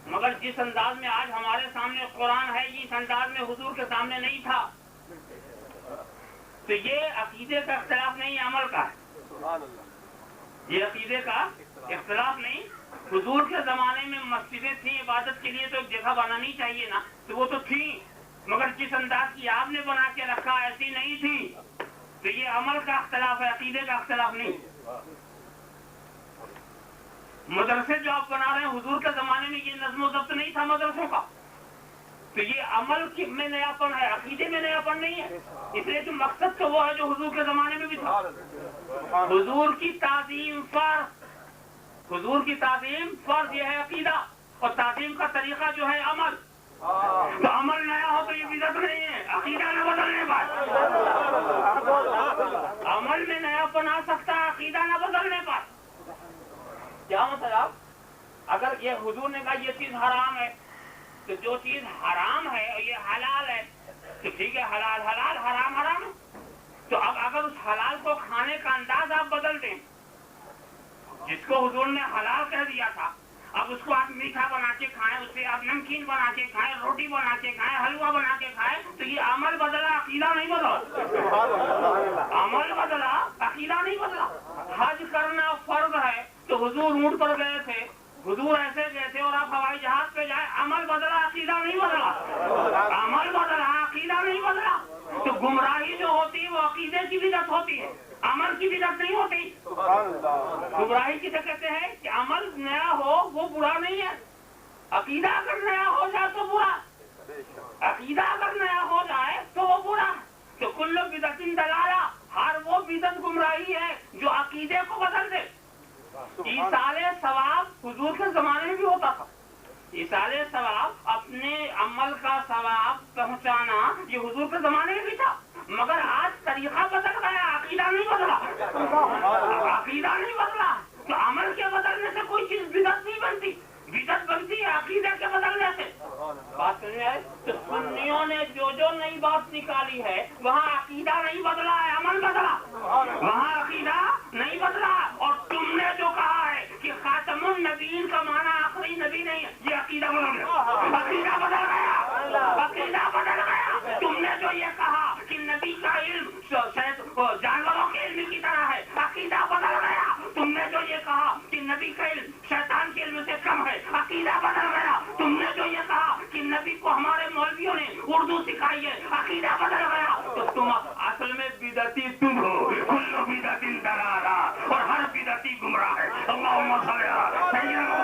مگر جس انداز میں آج ہمارے سامنے قرآن ہے اس انداز میں حضور کے سامنے نہیں تھا. تو یہ عقیدے کا اختلاف نہیں، عمل کا ہے. یہ عقیدے کا اختلاف نہیں. حضور کے زمانے میں مسجدیں تھیں عبادت کے لیے تو ایک جگہ بنانی چاہیے نا، تو وہ تو تھی، مگر جس انداز کی آپ نے بنا کے رکھا ایسی نہیں تھی. تو یہ عمل کا اختلاف ہے، عقیدے کا اختلاف نہیں. مدرسے جو آپ بنا رہے ہیں حضور کے زمانے میں یہ نظم و ضبط نہیں تھا مدرسوں کا. تو یہ عمل میں نیا پن ہے، عقیدے میں نیا پن نہیں ہے. اس لیے جو مقصد تو وہ ہے جو حضور کے زمانے میں بھی تھا. حضور کی تعظیم فرض، حضور کی تعظیم فرض یہ ہے عقیدہ، اور تعظیم کا طریقہ جو ہے عمل. تو عمل نیا ہو تو یہ بدعت نہیں ہے، عقیدہ نہ بدلنے پر. عمل میں نیا پن آ سکتا ہے، عقیدہ نہ بدلنے پر. کیا مطلب؟ اگر یہ حضور نے کہا یہ چیز حرام ہے تو جو چیز حرام ہے اور یہ حلال ہے تو ٹھیک ہے، حلال حلال، حرام حرام ہے. تو اب اگر اس حلال کو کھانے کا انداز آپ بدل دیں، جس کو حضور نے حلال کہہ دیا تھا اب اس کو آپ میٹھا بنا کے کھائیں، اس سے آپ نمکین بنا کے کھائیں، روٹی بنا کے کھائیں، حلوہ بنا کے کھائیں، تو یہ عمل بدلا، عقیدہ نہیں بدلا. عمل بدلا، عقیدہ نہیں بدلا. حج کرنا فرض ہے تو حضور اونٹ پر گئے تھے، حضور ایسے گئے تھے اور آپ ہوائی جہاز پہ جائیں، عمل بدلا، عقیدہ نہیں بدلا. عمل بدلا، عقیدہ نہیں بدلا. تو گمراہی جو ہوتی ہے وہ عقیدے کی بدعت ہوتی ہے، عمل کی بدعت نہیں ہوتی. گمراہی کسے کہتے ہیں کہ عمل نیا ہو وہ برا نہیں ہے، عقیدہ اگر نیا ہو جائے تو برا، عقیدہ اگر نیا ہو جائے تو وہ برا. تو کل بدعت ضلالہ، ہر وہ بدعت گمراہی ہے جو عقیدے کو بدل دے. ایصال ثواب حضور کے زمانے میں بھی ہوتا تھا. ایصال ثواب، اپنے عمل کا ثواب پہنچانا، یہ حضور کے زمانے میں بھی تھا، مگر آج طریقہ بدل گیا، عقیدہ نہیں بدلا. عقیدہ نہیں بدلا تو عمل کے بدلنے سے کوئی چیز بدعت نہیں بنتی. بدعت بنتی ہے عقیدے کے بدلنے سے. بات سننے آئے تو سنیوں نے جو نئی بات نکالی ہے وہاں عقیدہ نہیں بدلا ہے، عمل بدلا. وہاں عقیدہ نہیں بدلا. اور تم نے جو کہا ہے کہ خاتم النبیین کا معنی آخری نبی نہیں ہے، یہ عقیدہ بدل گیا، عقیدہ بدل گیا، عقیدہ بدل گیا. تم نے جو یہ کہا کہ نبی کا علم جانوروں کے علم کی طرح ہے، عقیدہ بدل گیا. تم نے جو یہ کہا کہ نبی کا علم شیطان کے علم سے کم ہے، عقیدہ بدل گیا. تم نے جو یہ کہا کہ نبی کو ہمارے مولویوں نے اردو سکھائی ہے، عقیدہ بدل گیا. تو تم اصل میں بدعتی تم ہو. کل بدعت ضلالہ، اور ہر بدعتی گمراہ ہے. اللہم صل علی سیدنا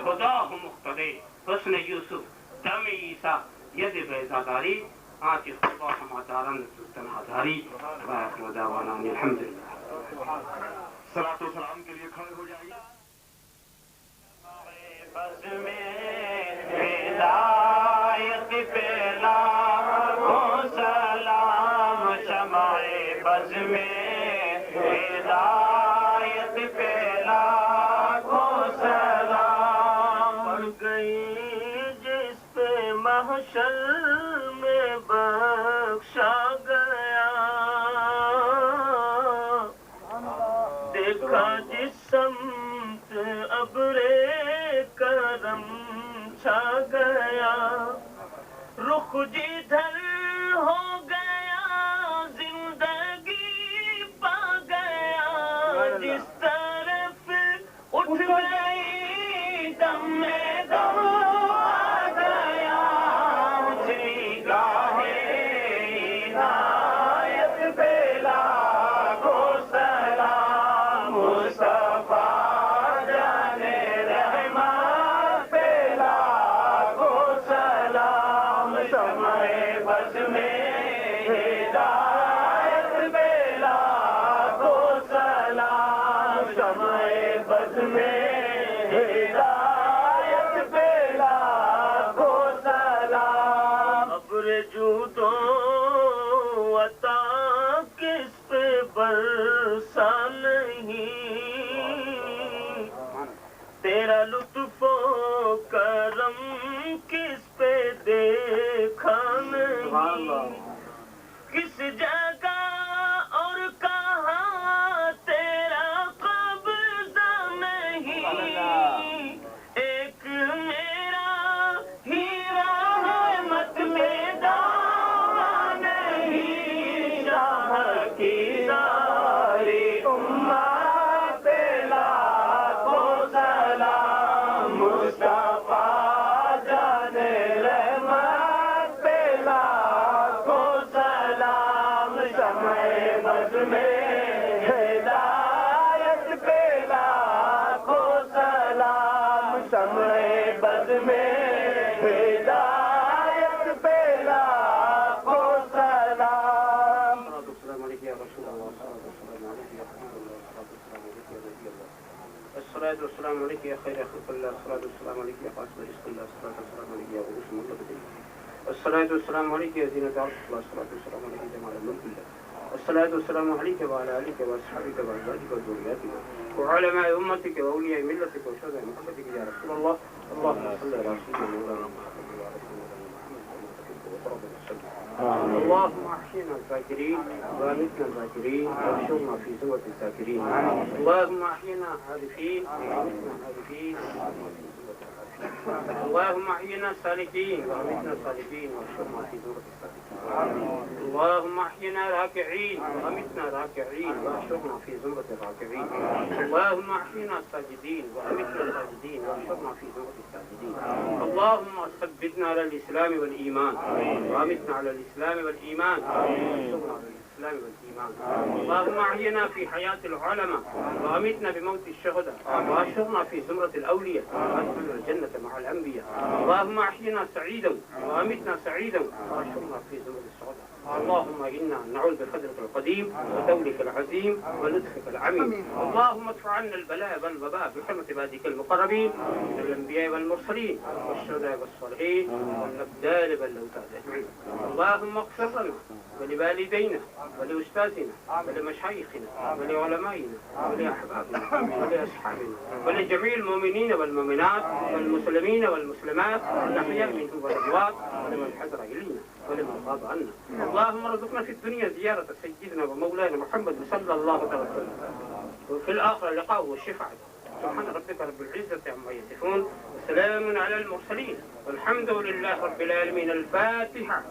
خدا مقتدی حسن یوسف دم عیسیٰ ید بیضاداری آتی خطبہ ہمادارن تنہاداری و دعوانا الحمدللہ. صلاۃ و سلام کے لیے کھڑے ہو جائیے. بس میں ہدایت پہلا کو سلام، شمع بز میں ہدایت پہلا کو سلام. پڑ گئی جس پہ محشر میں بخشا گیا، دیکھا جس سمت ابرے کرم چھا گیا، رخ جدھر ہو گیا زندگی پا گیا، جس طرف اٹھ گئی دم میں دم آ گیا، اجلی گاہے عنایت بیلا بد میں ہدایت پہ لاکھوں سلام ابر جود و عطا کس پہ برسا نہیں تیرا لطف و کرم کس پہ دیکھا نہیں کس جگہ اور کہاں تیرا قبضہ نہیں ایک میرا ہی رحمت میں دعویٰ نہیں شاہ کی ساری امت پہ لاکھوں سلام مصطفیٰ جان رحمت پہ لاکھوں سلام شمع بز میں ہدایت پہ لاکھوں سلام شمع بز میں ہدایت پہ لاکھوں سلام السلام علیکم یا رسول اللہ الصلاة والسلام عليك يا خير خلق الله الصلاة والسلام عليك يا قاسم رزق الله الصلاة والسلام عليك يا غوث المنتقد الصلاة والسلام عليك يا زينة عرش الله الصلاة والسلام عليك يا جمال الملك الله الصلاة والسلام عليك وعلى آلك وأصحابك وأزواجك وذرياتك وعلماء أمتك وأولياء ملتك وشهداء محبتك يا رسول الله اللهم صل على سيدنا مولانا محمد وعلى سيدنا محمد اللهم احينا الذاكرين وامتنا الذاكرين واحشرنا في زمرة الذاكرين اللهم احينا عارفين وامتنا عارفين اللهم احينا سالكين وامتنا صالحين واحشرنا في زمرة الصالحين اللهم احينا راكعين وامتنا راكعين واحشرنا في زمرة الراكعين اللهم احينا ساجدين وامتنا ساجدين واحشرنا في زمرة الساجدين اللهم ثبتنا على الاسلام والايمان وامتنا على الإسلام والإيمان واحشرنا على الإسلام والإيمان اللهم أحينا في حياة العلماء وأمتنا بموت الشهداء واحشرنا في زمرة الأولياء وأدخلنا الجنة مع الأنبياء اللهم أحينا سعيدا وأمتنا سعيدا واحشرنا في زمرة السعداء اللهم إنا نعوذ بقدرك القديم وتولك العظيم ولطفك العميم اللهم ادفع عنا البلاء والوباء بحرمة عبادك المقربين من الأنبياء والمرسلين والشهداء والصالحين والأبدال والأوتاد أجمعين اللهم اغفر لنا ولوالدينا ولأستاذنا ولمشايخنا ولعلمائنا ولأحبابنا ولأصحابنا ولجميع المؤمنين والمؤمنات والمسلمين والمسلمات الأحياء منهم والأموات ولمن حضر إلينا ولمن غاب عنا اللهم ارزقنا في الدنيا زيارة سيدنا ومولانا محمد صلى الله عليه وسلم وفي الآخرة لقاءه والشفاعة سبحان ربك رب العزة عما يصفون وسلام على المرسلين والحمد لله رب العالمين الفاتحة